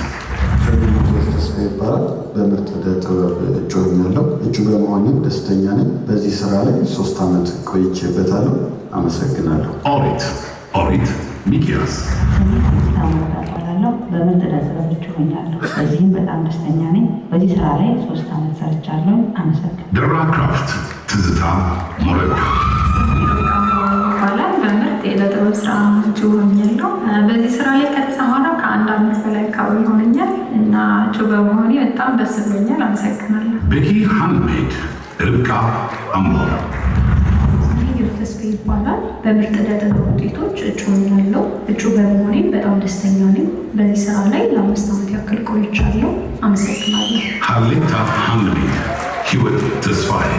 ተስፋ ይባላል። በምርጥ ዕደ ጥበብ እጩ ሆኛለሁ። እጩ በመሆኔም ደስተኛ ነኝ። በዚህ ስራ ላይ 3 ዓመት ቆይቼበታለሁ። አመሰግናለሁ። ኦሪት ሚኪያስ እባላለሁ። በምርጥ ዕደ ጥበብ እጩ ሆኛለሁ። በዚህም በጣም ደስተኛ ነኝ። በዚህ ስራ ላይ 3 ዓመት ሰርቻለሁ። አመሰግናለሁ። ደራ ክራፍት ትዝታ ሞረዳ ይባላል። በምርጥ የዕደ ጥበብ ስራ እጩ ሆኛለሁ። በዚህ ስራ ላይ ከተሰማራሁ ከ1 ዓመት በላይ አካባቢ ሆነኛል እና እጩ በመሆኔ በጣም ደስ ብሎኛል። አመሰግናለሁ። ቤኪ ሃንድሜድ ርብቃ አምቦ ተስፋ ይባላል። በምርጥ ዕደ ጥበብ ውጤቶች እጩ ሆኛለሁ። እጩ በመሆኔ በጣም ደስተኛ ነኝ። በዚህ ስራ ላይ ለ5 ዓመት ያክል ቆይቻለሁ። አመሰግናለሁ። ሀሌታ ሐምሌ ህይወት ተስፋዬ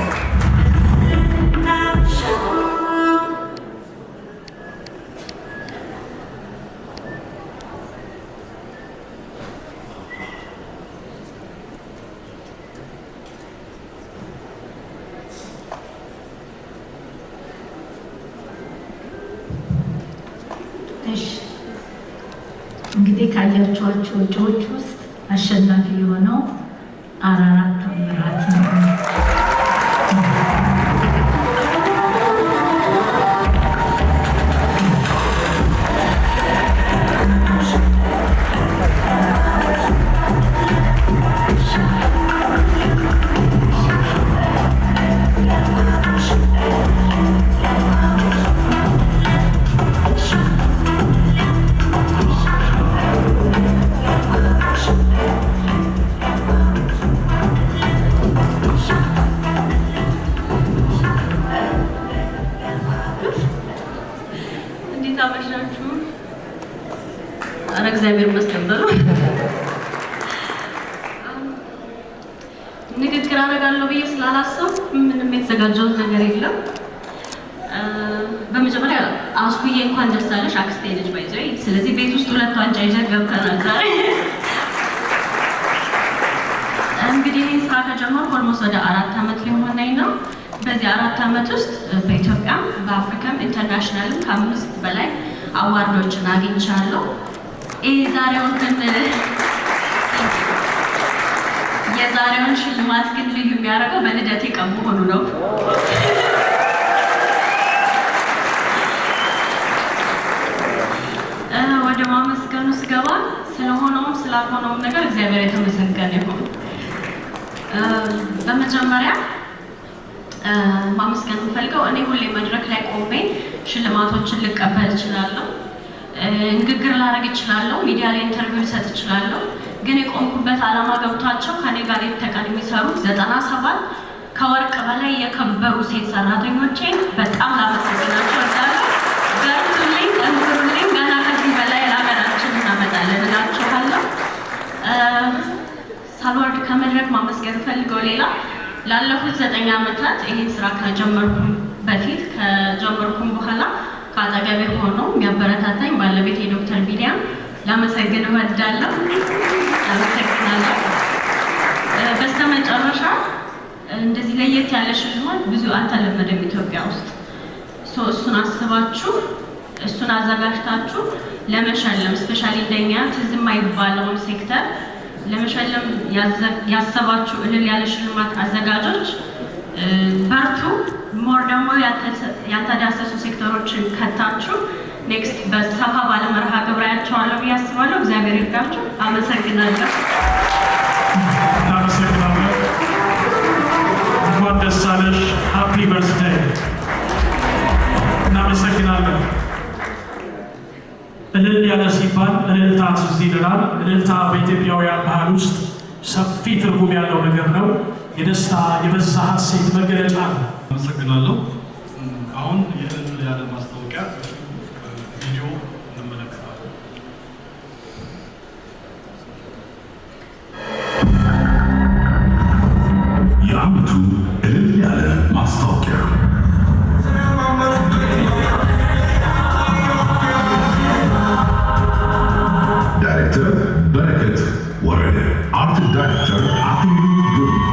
እንግዲህ ካያችኋቸው እጩዎች ውስጥ አሸናፊ የሆነው አራራት ታምራት ነው። እግዚአብሔር ይመስገን በሉ። ንግግር አደርጋለሁ ብዬ ስላላሰብኩ ምንም የተዘጋጀሁት ነገር የለም። በመጀመሪያ አስኩዬ እንኳን ደስ አለሽ አክስቴ ልጅ ባይዘይ። ስለዚህ ቤት ውስጥ 2 ዋንጫ ይዘን ገብተናል ዛሬ። እንግዲህ ይህን ስራ ከጀመርኩ ኦልሞስት ወደ 4 ዓመት ሊሆነኝ ነው። በዚህ 4 ዓመት ውስጥ በኢትዮጵያ በአፍሪካም ኢንተርናሽናልም ከ5 በላይ አዋርዶችን አግኝቻለሁ። የዛሬውን ሽልማት ግን ልዩ የሚያደርገው በልደቴ ቀን መሆኑ ነው። ወደ ማመስገኑ ስገባ ስለሆነውም ስላልሆነውም ነገር እግዚአብሔር የተመሰገነ ይሁን። በመጀመሪያ ማመስገን የምፈልገው እኔ ሁሌ መድረክ ላይ ቆሜ ሽልማቶችን ልቀበል እችላለሁ፣ ንግግር ላደርግ እችላለሁ፣ ሚዲያ ላይ ኢንተርቪው ልሰጥ እችላለሁ። ግን የቆምኩበት ዓላማ ገብቷቸው ከኔ ጋር የተቀን የሚሰሩት 97 ከወርቅ በላይ የከበሩ ሴት ሰራተኞቼን በጣም ላመሰግናቸው እወዳለሁ። በርቱልኝ፣ ጠንክሩልኝ፣ ገና ከዚህ በላይ ለሀገራችን እናመጣለን እላችኋለሁ። ሳልወርድ ከመድረክ ማመስገን ፈልገው ሌላ ላለፉት 9 ዓመታት ይህን ስራ ከጀመርኩም በፊት ከጀመርኩም በኋላ ከአጠገቤ ሆኖ የሚያበረታታኝ ባለቤት የዶክተር ቢኒያም ላመሰግን እወዳለሁ። አመሰግናለሁ። በስተመጨረሻ እንደዚህ ለየት ያለ ሽልማት ብዙ አልተለመደም ኢትዮጵያ ውስጥ። እሱን አስባችሁ እሱን አዘጋጅታችሁ ለመሸለም ስፔሻሊ እንደኛ ትዝ የማይባለውን ሴክተር ለመሸለም ያሰባችሁ እልል ያለ ሽልማት አዘጋጆች በርቱ። ሞር ደግሞ ያልተዳሰሱ ሴክተሮችን ከታችሁ ኔክስት በሰፋ ባለ መርሃ ግብር ያቸዋለሁ ብዬ አስባለሁ። እግዚአብሔር ይርዳችሁ። አመሰግናለሁ። እናመሰግናለን። እንኳን ደስ አለሽ። ሃፒ በርዝዴይ። እናመሰግናለን። እልል ያለ ሲባል እልልታ ትዝ ይለናል። እልልታ በኢትዮጵያውያን ባህል ውስጥ ሰፊ ትርጉም ያለው ነገር ነው። የደስታ የበዛ ሀሴት መገለጫ ነው። አመሰግናለሁ። አሁን የእልል ያለ ማስታወቂያ ቪዲዮ እንመለከታለን። የዓመቱ እልል ያለ ማስታወቂያ ዳይሬክተር በረከት ወረደ፣ አርት ዳይሬክተር አክሊሉ ግርማ፣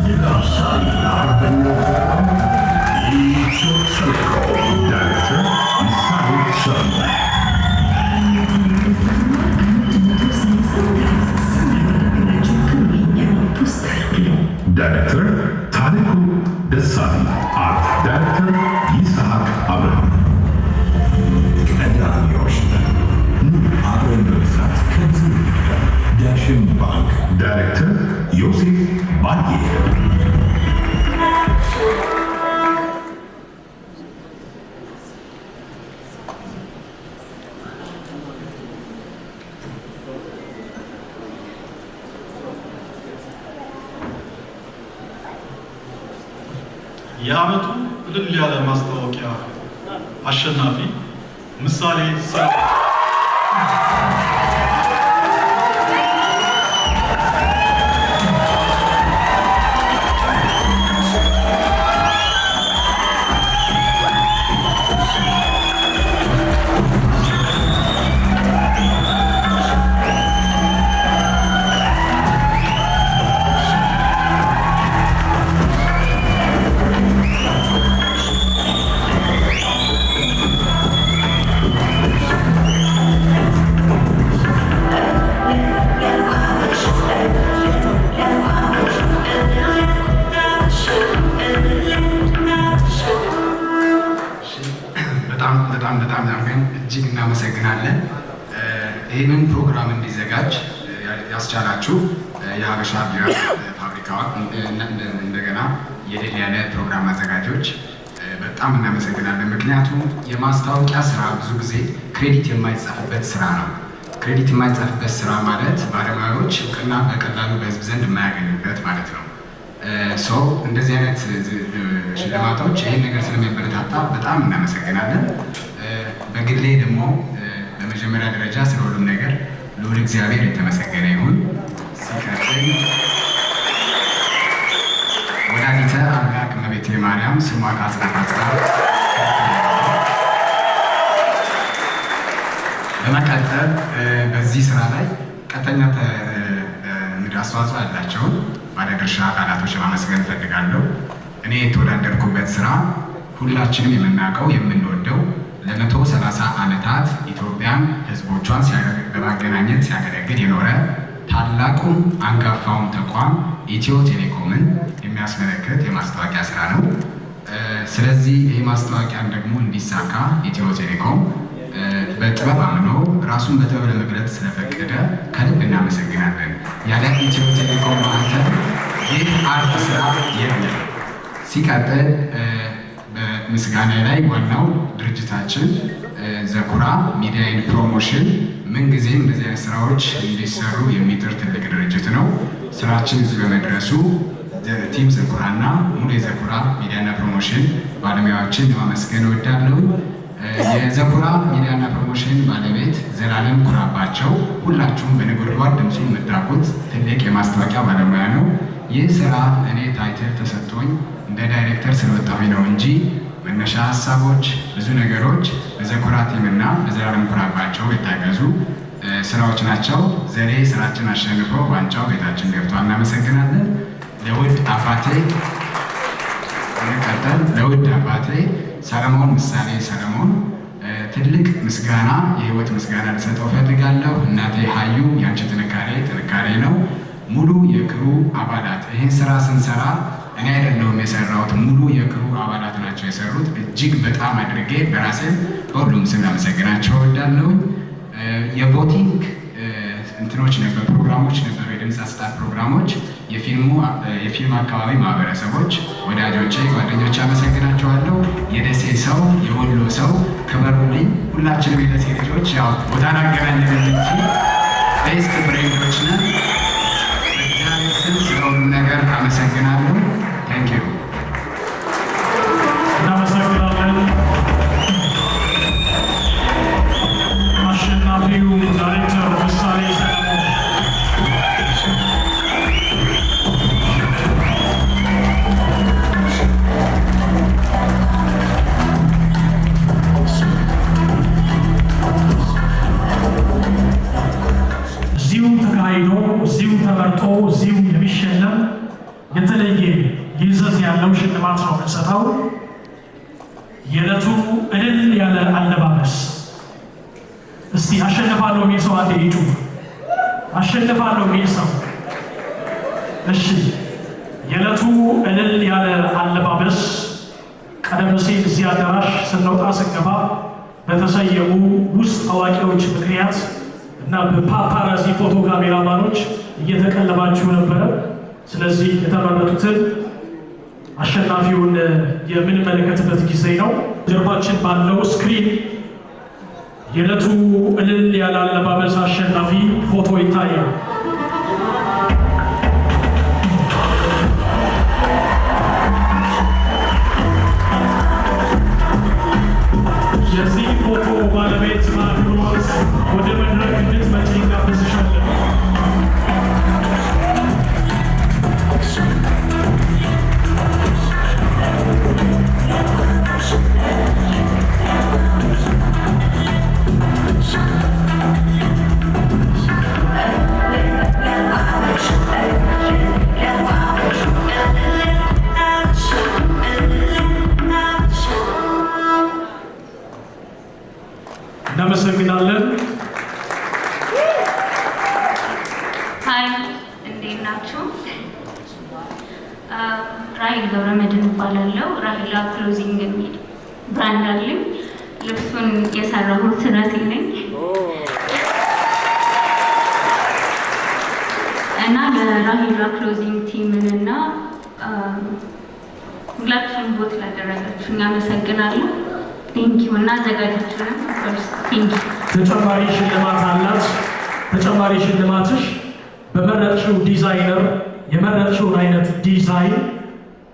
የዳብሳሪ አርበኛ ኢትዮ ቴሌኮም ዳይሬክተር ኢሳይ ሸርማ፣ ዳይሬክተር ታሪኩ ደሳለኝ፣ አርት ዳይሬክተር ይስሐቅ አብርሃም። ቀዳሚዎች ነን፣ አብረን በመስራት ከዚህ ዳሽን ባንክ ዳይሬክተር ዮሴፍ ባዬ። የዓመቱ እልል ያለ ማስታወቂያ አሸናፊ ምሳሌ ሰው በጣም እጅግ እናመሰግናለን። ይህንን ፕሮግራም እንዲዘጋጅ ያስቻላችሁ የሀበሻ ቢራ ፋብሪካ እንደገና የድል ያለ ፕሮግራም አዘጋጆች በጣም እናመሰግናለን። ምክንያቱም የማስታወቂያ ስራ ብዙ ጊዜ ክሬዲት የማይጻፍበት ስራ ነው። ክሬዲት የማይጻፍበት ስራ ማለት ባለሙያዎች እውቅና በቀላሉ በህዝብ ዘንድ የማያገኙበት ማለት ነው። ሰው እንደዚህ አይነት ሽልማቶች ይህን ነገር ስለሚያበረታታ በጣም እናመሰግናለን። በግሌ ደግሞ በመጀመሪያ ደረጃ ስለ ሁሉም ነገር ልዑል እግዚአብሔር የተመሰገነ ይሁን። ሲቀጥል ወላዲተ አምላክ እመቤቴ ማርያም ስሟ ከአጽናፈ ዓለም በመቀጠል በዚህ ስራ ላይ ቀጥተኛ አስተዋጽኦ ያላቸውን ባለድርሻ አካላቶች ማመስገን እፈልጋለሁ። እኔ የተወዳደርኩበት ስራ ሁላችንም የምናውቀው የምንወደው ለ130 ዓመታት ኢትዮጵያን ህዝቦቿን በማገናኘት ሲያገለግል የኖረ ታላቁን አንጋፋውን ተቋም ኢትዮ ቴሌኮምን የሚያስመለክት የማስታወቂያ ስራ ነው። ስለዚህ ይህ ማስታወቂያን ደግሞ እንዲሳካ ኢትዮ ቴሌኮም በጥበብ አምኖ ራሱን በጥበብ ለመግለጽ ስለፈቀደ ከልብ እናመሰግናለን። ያለ ኢትዮ ቴሌኮም ማዕከል ይህ አርት ስራ የለም። ሲቀጥል በምስጋና ላይ ዋናው ድርጅታችን ዘኩራ ሚዲያ ኤንድ ፕሮሞሽን ምንጊዜም እንደዚህ አይነት ስራዎች እንዲሰሩ የሚጥር ትልቅ ድርጅት ነው። ስራችን እዚህ በመድረሱ ቲም ዘኩራና ሙሉ የዘኩራ ሚዲያና ፕሮሞሽን ባለሙያዎችን ለማመስገን እወዳለሁ። የዘኩራ ሚዲያና ፕሮሞሽን ባለቤት ዘላለም ኩራባቸው ሁላችሁም በነጎድጓድ ድምፁ የምታውቁት ትልቅ የማስታወቂያ ባለሙያ ነው። ይህ ስራ እኔ ታይትል ተሰጥቶኝ እንደ ዳይሬክተር ስለወጣሁኝ ነው እንጂ መነሻ ሀሳቦች፣ ብዙ ነገሮች በዘኩራ ቲምና በዘላለም ኩራባቸው የታገዙ ስራዎች ናቸው። ዘሬ ስራችን አሸንፎ ዋንጫው ቤታችን ገብቷል። እናመሰግናለን። ለውድ አባቴ ሰለሞን ምሳሌ ሰለሞን ትልቅ ምስጋና የህይወት ምስጋና ልሰጠው ፈልጋለሁ። እናቴ ሀዩ ያንቺ ጥንካሬ ነው። ሙሉ የክሩ አባላት ይህን ስራ ስንሰራ እኔ አይደለሁም የሰራሁት፣ ሙሉ የክሩ አባላት ናቸው የሰሩት። እጅግ በጣም አድርጌ በራሴም በሁሉም ስም ላመሰግናቸው እወዳለሁ። የቮቲንግ እንትኖች ነበሩ፣ ፕሮግራሞች ነበሩ፣ የድምፅ አሰጣጥ ፕሮግራሞች። የፊልም አካባቢ ማህበረሰቦች፣ ወዳጆቼ፣ ጓደኞቼ አመሰግናቸዋለሁ። የደሴ ሰው፣ የወሎ ሰው ክበሩልኝ። ሁላችንም የደሴ ልጆች ያው ቦታን አገናኘን እንጂ ቤስት ፍሬንዶች ነን። በእግዚአብሔር ስም ስለ ሁሉም ነገር አመሰግናለሁ። ታንክ ዩ። እናመሰግናለን። አሸናፊው ዳይሬክተር ምሳሌ ሰለሞን እዚሁ ተካሂዶ እዚሁ ተመርጦ እዚሁ የሚሸለም የተለየ ይዘት ያለው ሽልማት ነው የምንሰጠው። የዕለቱ እልል ያለ አለባበስ። እስቲ አሸንፋለሁ የሚል ሰው አንዴ ይጩ። አሸንፋለሁ የሚል ሰው። እሺ፣ የዕለቱ እልል ያለ አለባበስ ቀደም ሲል እዚህ አዳራሽ ስንወጣ ስንገባ በተሰየሙ ውስጥ አዋቂዎች ምክንያት እና በፓፓራዚ ፎቶ ካሜራማኖች እየተቀለባችሁ ነበረ። ስለዚህ የተመረጡትን አሸናፊውን የምንመለከትበት ጊዜ ነው። ጀርባችን ባለው ስክሪን የዕለቱ እልል ያለ አለባበስ አሸናፊ ፎቶ ይታያል። የዚህ ፎቶ ባለቤት ማድሮስ ወደ መድረክ እንድትመጪ ጋብዝሻለሁ። እናመሰግናለን። ሀይ እንዴት ናችሁ? ራሂል ገብረመድህን እባላለሁ። ራሂላ ክሎዚንግ የሚል ብራንድ አለኝ። ልብሱን የሰራሁት ራሴ ነኝ እና ለራሂላ ክሎዚንግ ቲምን እና ሁላችሁም ቦት ላደረጋችሁኝ አመሰግናለሁ። ቴንኪው እና አዘጋጆቹንም ቴንኪው። ተጨማሪ ሽልማት አላት። ተጨማሪ ሽልማትሽ በመረጥሽው ዲዛይነር የመረጥሽውን አይነት ዲዛይን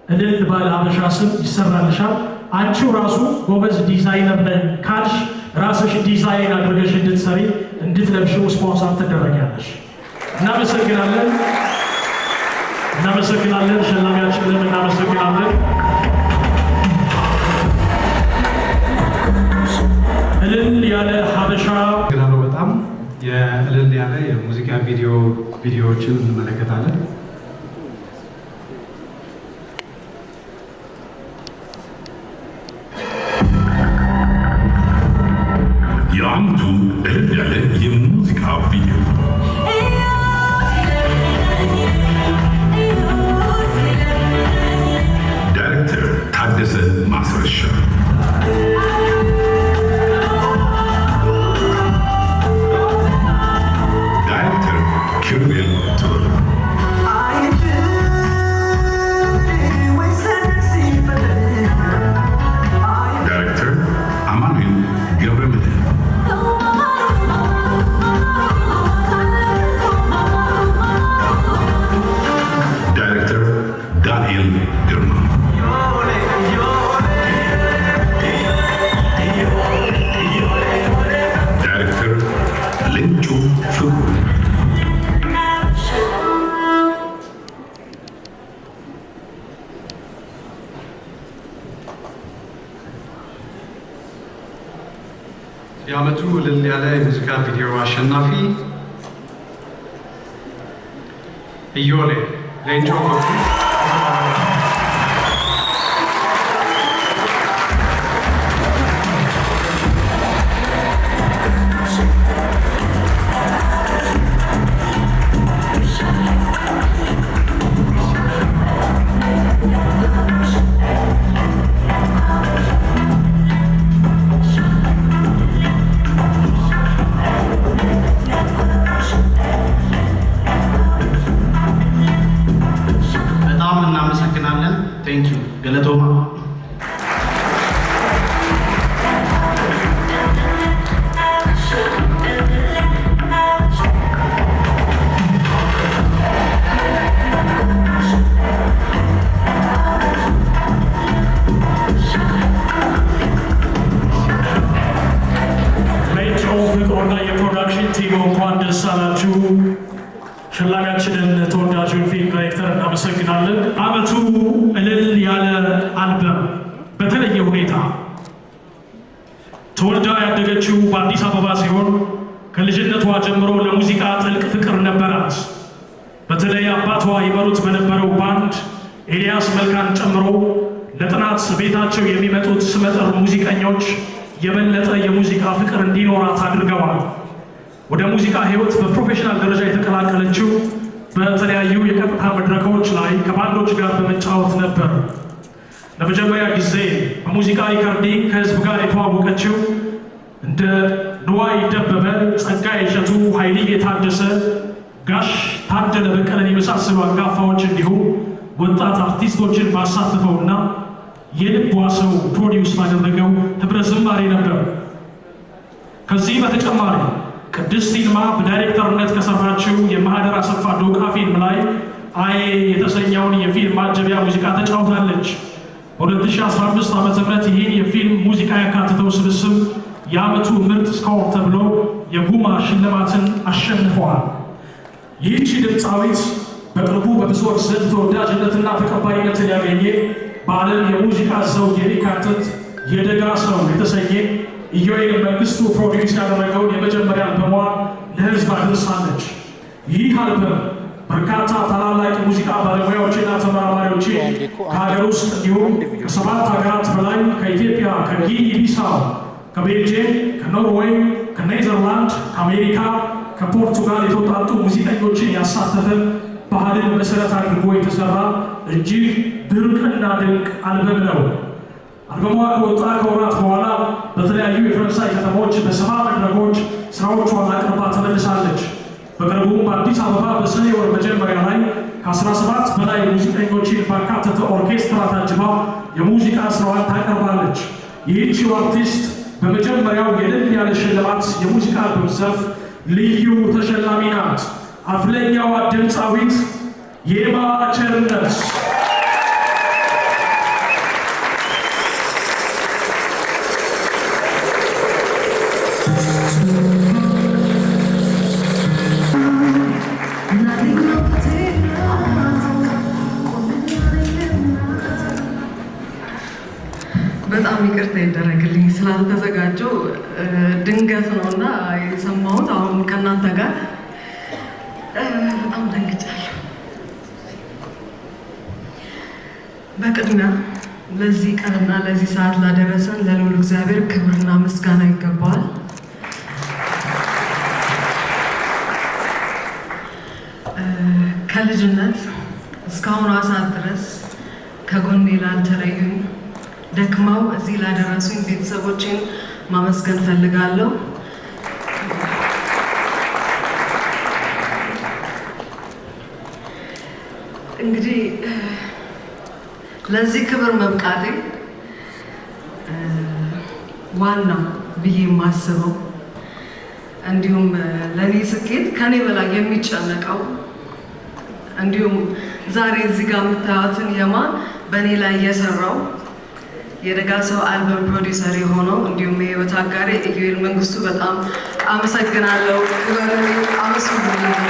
እልል ባለ ሀበሻ ስም ይሰራልሻል። አንቺው ራሱ ጎበዝ ዲዛይነር ነን ካልሽ ራስሽ ዲዛይን አድርገሽ እንድትሰሪ እንድትለብሽው ስፖንሰር ትደረጊያለሽ። እናመሰግናለን። እናመሰግናለን። ሸላሚያችንን እናመሰግናለን። እልል ያለ ሀበሻ ግናለው በጣም የእልል ያለ የሙዚቃ ቪዲዮዎችን እንመለከታለን። የአመቱ እልል ያለ የሙዚቃ ቪዲዮ ዳይሬክተር ታደሰ ማስረሻ፣ ዳይሬክተር ኪሩቤል ጥበብ፣ ዳይሬክተር አማኑኤል ገብረመድህን፣ ዳይሬክተር ዳንኤል ግርማ፣ ዳይሬክተር ሌንጮ ፍቅሩ፣ የአመቱ እልል ያለ የሙዚቃ ቪዲዮ አሸናፊ ኢዮሌ ሌንጮ ፍቅሩ። በጣም እናመሰግናለን። ቴንኪዩ ገለቶማ። ሌንጮ ፍቅሩና የፕሮዳክሽን ቲሙ እንኳን ደስ አላችሁ። ሸላሚያችንን ተወዳጁን ፊልም ዳይሬክተር እናመሰግናለን። አመቱ እልል ያለ አልበም በተለየ ሁኔታ ተወልዳ ያደገችው በአዲስ አበባ ሲሆን ከልጅነቷ ጀምሮ ለሙዚቃ ጥልቅ ፍቅር ነበራት። በተለይ አባቷ ይመሩት በነበረው ባንድ ኤልያስ መልካን ጨምሮ ለጥናት ቤታቸው የሚመጡት ስመጥር ሙዚቀኞች የበለጠ የሙዚቃ ፍቅር እንዲኖራት አድርገዋል። ወደ ሙዚቃ ህይወት በፕሮፌሽናል ደረጃ የተቀላቀለችው በተለያዩ የቀጥታ መድረኮች ላይ ከባንዶች ጋር በመጫወት ነበር። ለመጀመሪያ ጊዜ በሙዚቃ ሪከርዲንግ ከህዝብ ጋር የተዋወቀችው እንደ ንዋይ ደበበ፣ ጸጋዬ እሸቱ፣ ኃይልዬ ታደሰ፣ ጋሽ ታደለ በቀለን የመሳሰሉ አንጋፋዎች እንዲሁም ወጣት አርቲስቶችን ባሳተፈውና የልቧ ሰው ፕሮዲውስ ባደረገው ህብረ ዝማሬ ነበር። ከዚህ በተጨማሪ ቅድስት ይልማ በዳይሬክተርነት ከሰራችው የማህደር አሰፋ ዶቃ ፊልም ላይ አዬ የተሰኘውን የፊልም ማጀቢያ ሙዚቃ ተጫውታለች። በ2015 ዓ.ም ይህን የፊልም ሙዚቃ ያካተተው ስብስብ የዓመቱ ምርጥ ስኮር ተብሎ የጉማ ሽልማትን አሸንፈዋል። ይህቺ ድምፃዊት በቅርቡ በብዙዎች ዘንድ ተወዳጅነትና ተቀባይነትን ያገኘ በዓለም የሙዚቃ ዘውግ የሚካተት የደጋ ሰው የተሰኘ ኢዮኤል መንግስቱ ፕሮዲውስ ያደረገውን የመጀመሪያ አልበሟን ለሕዝብ አድርሳለች። ይህ አልበም በርካታ ታላላቅ የሙዚቃ ባለሙያዎችና ተመራማሪዎች ከሀገር ውስጥ እንዲሁም ከ7 ሀገራት በላይ ከኢትዮጵያ፣ ከጊኒ ቢሳው፣ ከቤልጅየም፣ ከኖርዌይ፣ ከኔዘርላንድ፣ ከአሜሪካ፣ ከፖርቱጋል የተውጣጡ ሙዚቀኞችን ያሳተፈ ባህልን መሰረት አድርጎ የተሰራ እጅግ ድንቅና ድንቅ አልበም ነው። አልበሟ ከወጣ ከወራት በኋላ በተለያዩ የፈረንሳይ ከተሞች በ70 መድረኮች ስራዎቿን አቅርባ ተመልሳለች። በቅርቡም በአዲስ አበባ በሰኔ ወር መጀመሪያ ላይ ከ17 በላይ ሙዚቀኞችን ባካተተ ኦርኬስትራ ታጅባ የሙዚቃ ስራዋን ታቀርባለች። ይህቺው አርቲስት በመጀመሪያው የልብ ያለ ሽልማት የሙዚቃ አልበም ዘርፍ ልዩ ተሸላሚ ናት። አፍለኛዋ ድምፃዊት የማ ቸርነት በጣም ይቅርታ ይደረግልኝ ስላልተዘጋጀው ድንገት ነውና የሰማሁት። አሁን ከእናንተ ጋር በጣም ደንግጫለሁ። በቅድሚያ ለዚህ ቀንና ለዚህ ሰዓት ላደረሰን ለልዑል እግዚአብሔር ክብርና ምስጋና ይገባዋል። ከልጅነት እስካሁኗ ሰዓት ድረስ ከጎኔ ላልተለዩኝ ደክመው እዚህ ላደረሱኝ ቤተሰቦቼን ማመስገን ፈልጋለሁ። እንግዲህ ለዚህ ክብር መብቃቴ ዋናው ብዬ የማስበው እንዲሁም ለኔ ስኬት ከኔ በላይ የሚጨነቀው እንዲሁም ዛሬ እዚህ ጋር የምታዩትን የማ በእኔ ላይ የሰራው የደጋ ሰው አልበም ፕሮዲውሰር የሆነው እንዲሁም የህይወት አጋሪ ኢዮኤል መንግስቱ በጣም አመሰግናለሁ። ክበሩ አመስግናለሁ።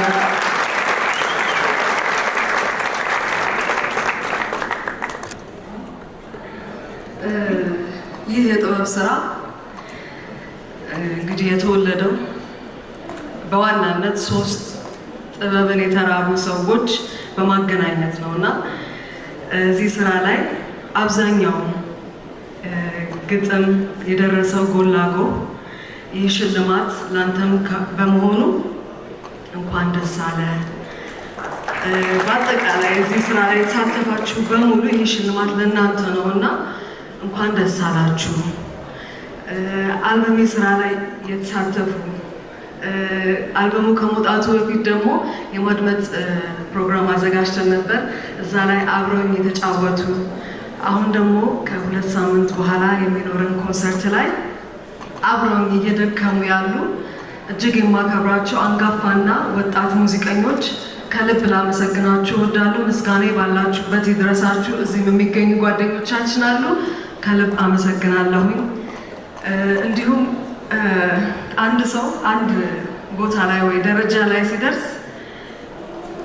ይህ የጥበብ ስራ እንግዲህ የተወለደው በዋናነት 3 ጥበብን የተራቡ ሰዎች በማገናኘት ነው እና እዚህ ስራ ላይ አብዛኛው ግጥም የደረሰው ጎላጎ ይህ ሽልማት ላንተም በመሆኑ እንኳን ደስ አለ። በአጠቃላይ እዚህ ስራ ላይ የተሳተፋችሁ በሙሉ ይህ ሽልማት ለእናንተ ነው እና እንኳን ደስ አላችሁ። አልበሜ ስራ ላይ የተሳተፉ አልበሙ ከመውጣቱ በፊት ደግሞ የማድመጥ ፕሮግራም አዘጋጅተን ነበር። እዛ ላይ አብረውኝ የተጫወቱ አሁን ደግሞ ከ2 ሳምንት በኋላ የሚኖረን ኮንሰርት ላይ አብረውኝ እየደከሙ ያሉ እጅግ የማከብራቸው አንጋፋና ወጣት ሙዚቀኞች ከልብ ላመሰግናችሁ እወዳለሁ። ምስጋና ባላችሁበት ይድረሳችሁ። እዚህም የሚገኙ ጓደኞቻችን አሉ። ከልብ አመሰግናለሁኝ። እንዲሁም አንድ ሰው አንድ ቦታ ላይ ወይ ደረጃ ላይ ሲደርስ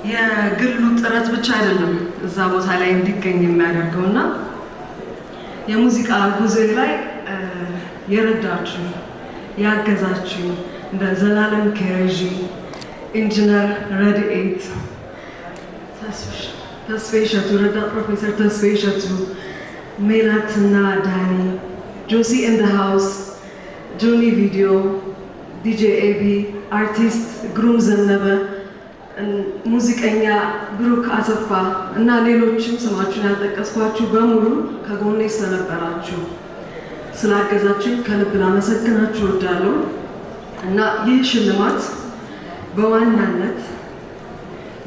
የግሉ ጥረት ብቻ አይደለም እዛ ቦታ ላይ እንዲገኝ የሚያደርገው እና የሙዚቃ ጉዞ ላይ የረዳችሁ ያገዛችሁ እንደ ዘላለም ከረጂ፣ ኢንጂነር ረድኤት ተስፋዬ እሸቱ፣ ረዳት ፕሮፌሰር ተስፋዬ እሸቱ፣ ሜላትና ዳኒ፣ ጆሲ ኢን ዘ ሃውስ፣ ጆኒ ቪዲዮ፣ ዲጄ ኤቢ፣ አርቲስት ግሩም ዘነበ፣ ሙዚቀኛ ብሩክ አሰፋ እና ሌሎችም ስማችሁን ያልጠቀስኳችሁ በሙሉ ከጎኔ ስለነበራችሁ ስላገዛችሁ ከልብ ላመሰግናችሁ እወዳለሁ እና ይህ ሽልማት በዋናነት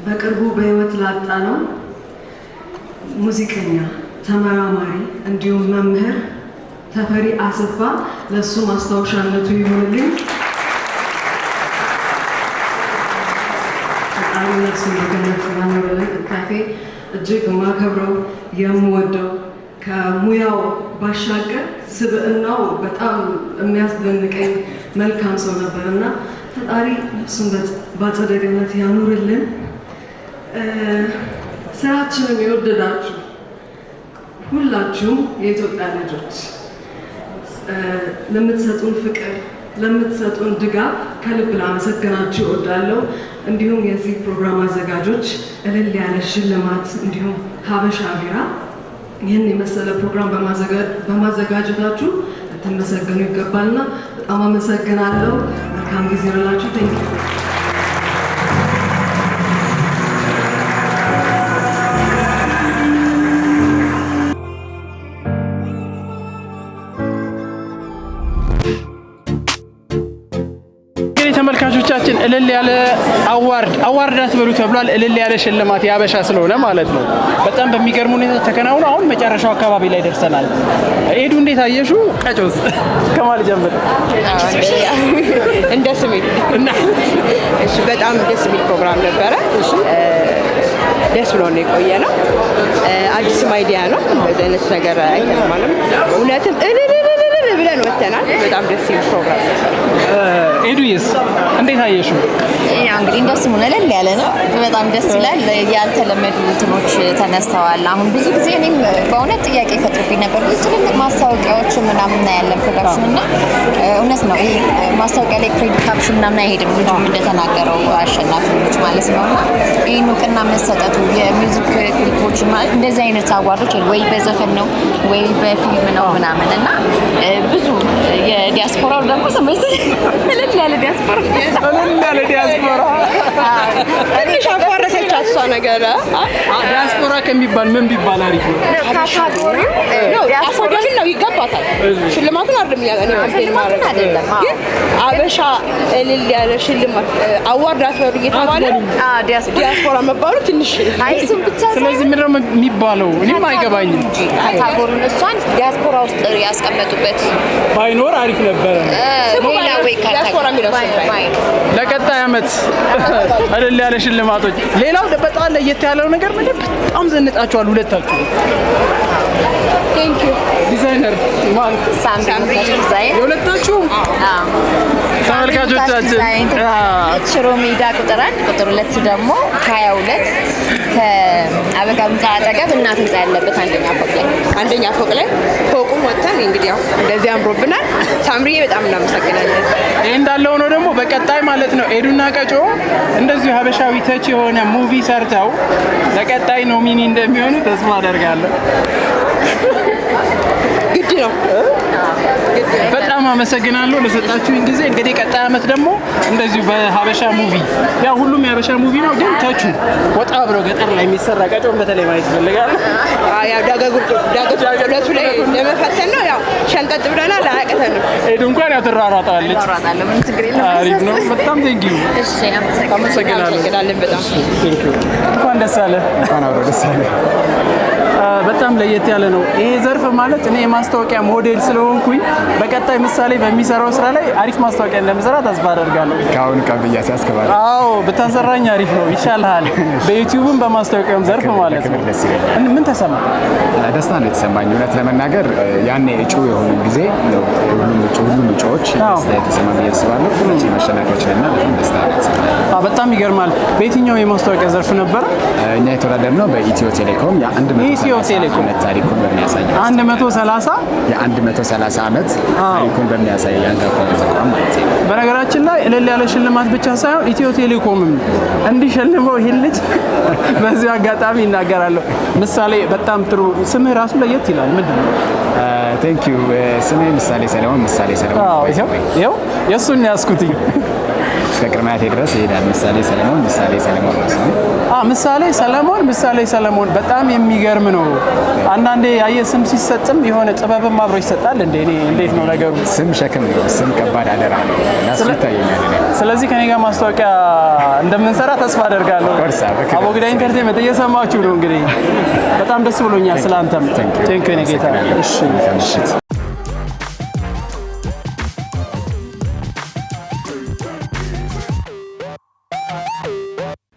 በቅርቡ በህይወት ላጣ ነው ሙዚቀኛ፣ ተመራማሪ እንዲሁም መምህር ተፈሪ አሰፋ ለሱ ማስታወሻነቱ ይሁንልኝ። ነፍሱን በገነት ያኖርልን። ካፌ እጅግ የማከብረው የምወደው ከሙያው ባሻገር ስብዕናው በጣም የሚያስደንቀኝ መልካም ሰው ነበርና ፈጣሪ እሱን በአጸደ ገነት ያኑርልን። ስራችንን የወደዳችሁ ሁላችሁም የኢትዮጵያ ልጆች ለምትሰጡን ፍቅር፣ ለምትሰጡን ድጋፍ ከልብ ላመሰግናችሁ እወዳለሁ። እንዲሁም የዚህ ፕሮግራም አዘጋጆች እልል ያለ ሽልማት እንዲሁም ሀበሻ ቢራ ይህን የመሰለ ፕሮግራም በማዘጋጀታችሁ ልትመሰገኑ ይገባልና በጣም አመሰግናለሁ። መልካም ጊዜ ይሁንላችሁ። ቴንክ ዩ። ተመልካቾቻችን እልል ያለ አዋርድ አትበሉ ተብሏል። እልል ያለ ሽልማት ያበሻ ስለሆነ ማለት ነው። በጣም በሚገርም ሁኔታ ተከናውኖ አሁን መጨረሻው አካባቢ ላይ ደርሰናል። ኤዱ እንዴት አየሹ? ቀጮስ ከማል ጀምር። እንደ ስሜ እሺ፣ በጣም ደስ የሚል ፕሮግራም ነበረ። ደስ ብሎ ነው የቆየ ነው። አዲስም አይዲያ ነው። እንደዚህ አይነት ነገር አይተማለም። እውነትም ብለን ወተናል። በጣም ደስ የሚል ፕሮግራም ነበር። ኤዱዬስ እንዴት አየሽው? ያው እንግዲህ እንደሱ እልል ያለ ነው። በጣም ደስ ይላል። ያልተለመዱ እንትኖች ተነስተዋል። አሁን ብዙ ጊዜ እኔም በእውነት ጥያቄ ይፈጥርብኝ ነበር። ብዙ ትልልቅ ማስታወቂያዎች ምናምን ያለን ፕሮዳክሽን እና እውነት ነው ይሄ ማስታወቂያ ላይ ክሬዲት ካፕሽን ምናምን አይሄድም። ልጁ እንደተናገረው አሸናፊዎች ማለት ነው እና ይህን እውቅና መሰጠቱ የሚውዚክ ክሊፖች ማለት እንደዚህ አይነት አዋርዶች ወይ በዘፈን ነው ወይ በፊልም ነው ምናምን እና ብዙ የዲያስፖራው ደግሞ ስሜት እልል ያለ ዲያስፖራ ትንሽ አፋረሰቻት እሷ ነገር። ዲያስፖራ ከሚባል ምን ቢባል አሪፍ ነው? ዲያስፖራ ነው ይገባታል። ሽልማቱን አይደለም አይደለም ግን አበሻ እልል ያለ ሽልማት አዋርድ አትበሉ እየተባለ ዲያስፖራ መባሉ ትንሽ አይሱም ብቻ። ስለዚህ ምንድን ነው የሚባለው? እኔም አይገባኝም። ካታጎሩን እሷን ዲያስፖራ ውስጥ ያስቀመጡበት ባይኖር አሪፍ ነበረ። ሌላ ወይ ዲያስፖራ የሚለው ለቀጣይ ዓመት እልል ያለ ሽልማቶች። ሌላው በጣም ለየት ያለው ነገር ምንድን በጣም ዘንጣችኋል ሁለታችሁ። ቴንክ ዩ ዲዛይነር ማን? ሳምሪ ዲዛይን የሁለታችሁ ተመልካቾቻችን ሽሮ ሜዳ ቁጥር 1 ቁጥር 2 ደግሞ 22 ከአበጋ ህንፃ አጠገብ እናት ህንፃ ያለበት አንደኛ ፎቅ ላይ ፎቁን ወጥተን እንግዲህ ያው እንደዚህ አምሮብናል። ሳምሪዬ በጣም እናመሰግናለን። ይሄ እንዳለ ሆኖ ደግሞ በቀጣይ ማለት ነው ኤዱና ቀጮ እንደዚሁ ሀበሻዊ ተች የሆነ ሙቪ ሰርተው ለቀጣይ ኖሚኒ እንደሚሆኑ ተስፋ አደርጋለሁ። ግድ ነው። በጣም አመሰግናለሁ ለሰጣችሁኝ ጊዜ። እንግዲህ ቀጣይ ዓመት ደግሞ እንደዚሁ በሀበሻ ሙቪ ያው ሁሉም የሀበሻ ሙቪ ነው፣ ግን ተቹ ወጣ ብሎ ገጠር ላይ የሚሰራ ቀጮን በተለይ ማየት ፈልጋለሁ። ያው ዳገጉለቱ ላይ ለመፈተን ነው። ያው ሸንቀጥ ብለናል፣ አያቅተንም። ኤዱ እንኳን ያው ትራራጣለች። አሪፍ ነው። በጣም ቴንኪው። እሺ፣ አመሰግናለን በጣም ቴንኪው። እንኳን ደስ አለ። እንኳን አብሮ ደስ አለ። በጣም ለየት ያለ ነው ይሄ ዘርፍ ማለት። እኔ የማስታወቂያ ሞዴል ስለሆንኩኝ በቀጣይ ምሳሌ በሚሰራው ስራ ላይ አሪፍ ማስታወቂያ እንደምሰራ ተስፋ አደርጋለሁ። ከአሁን ቀብያ ሲያስከባል። አዎ ብታሰራኝ አሪፍ ነው፣ ይሻልሃል። በዩቲዩብም በማስታወቂያውም ዘርፍ ማለት ነው። ምን ተሰማ? ደስታ ነው የተሰማኝ። እውነት ለመናገር ያኔ እጩ የሆኑ ጊዜ ሁሉም እጩዎች ደስታ የተሰማ ብዬ አስባለሁ። ሁላችንም አሸናፊዎች ነን እና በጣም ደስታ ነው የተሰማኝ። በጣም ይገርማል። በየትኛው የማስታወቂያ ዘርፍ ነበር እኛ የተወዳደርነው? በኢትዮ ቴሌኮም የ130 ዓመት ታሪኩን በሚያሳይ 130 ዓመት ታሪኩን በሚያሳይ አንጋፋ ተቋም ማለት ነው። በነገራችን ላይ እልል ያለ ሽልማት ብቻ ሳይሆን ኢትዮ ቴሌኮምም እንዲሸልመው ይሄን ልጅ በዚህ አጋጣሚ ይናገራለሁ። ምሳሌ በጣም ጥሩ ስምህ ራሱ ለየት ይላል። ምንድን ነው? ቴንክ ዩ። ስሜ ምሳሌ ሰለሞን። ይኸው የእሱን ያዝኩትኝ እስከ ቅድመ አያቴ ድረስ ይሄዳል። ምሳሌ ሰለሞን ነው ስሜ። ምሳሌ ሰለሞን በጣም የሚገርም ነው። አንዳንዴ ያየ ስም ሲሰጥም የሆነ ጥበብም አብሮ ይሰጣል። እንዴት ነው ነገሩ? ስም ሸክም ነው። ስም ከባድ አደራ ነው። እሱ ይታየኛል። ስለዚህ ከኔ ጋር ማስታወቂያ እንደምንሰራ ተስፋ አደርጋለሁ። አቦግዳ ኢንተርቴንመንት እየሰማችሁ ነው እንግዲህ። በጣም ደስ ብሎኛል። ስላንተም ቴንክ ዩ ጌታ። እሺ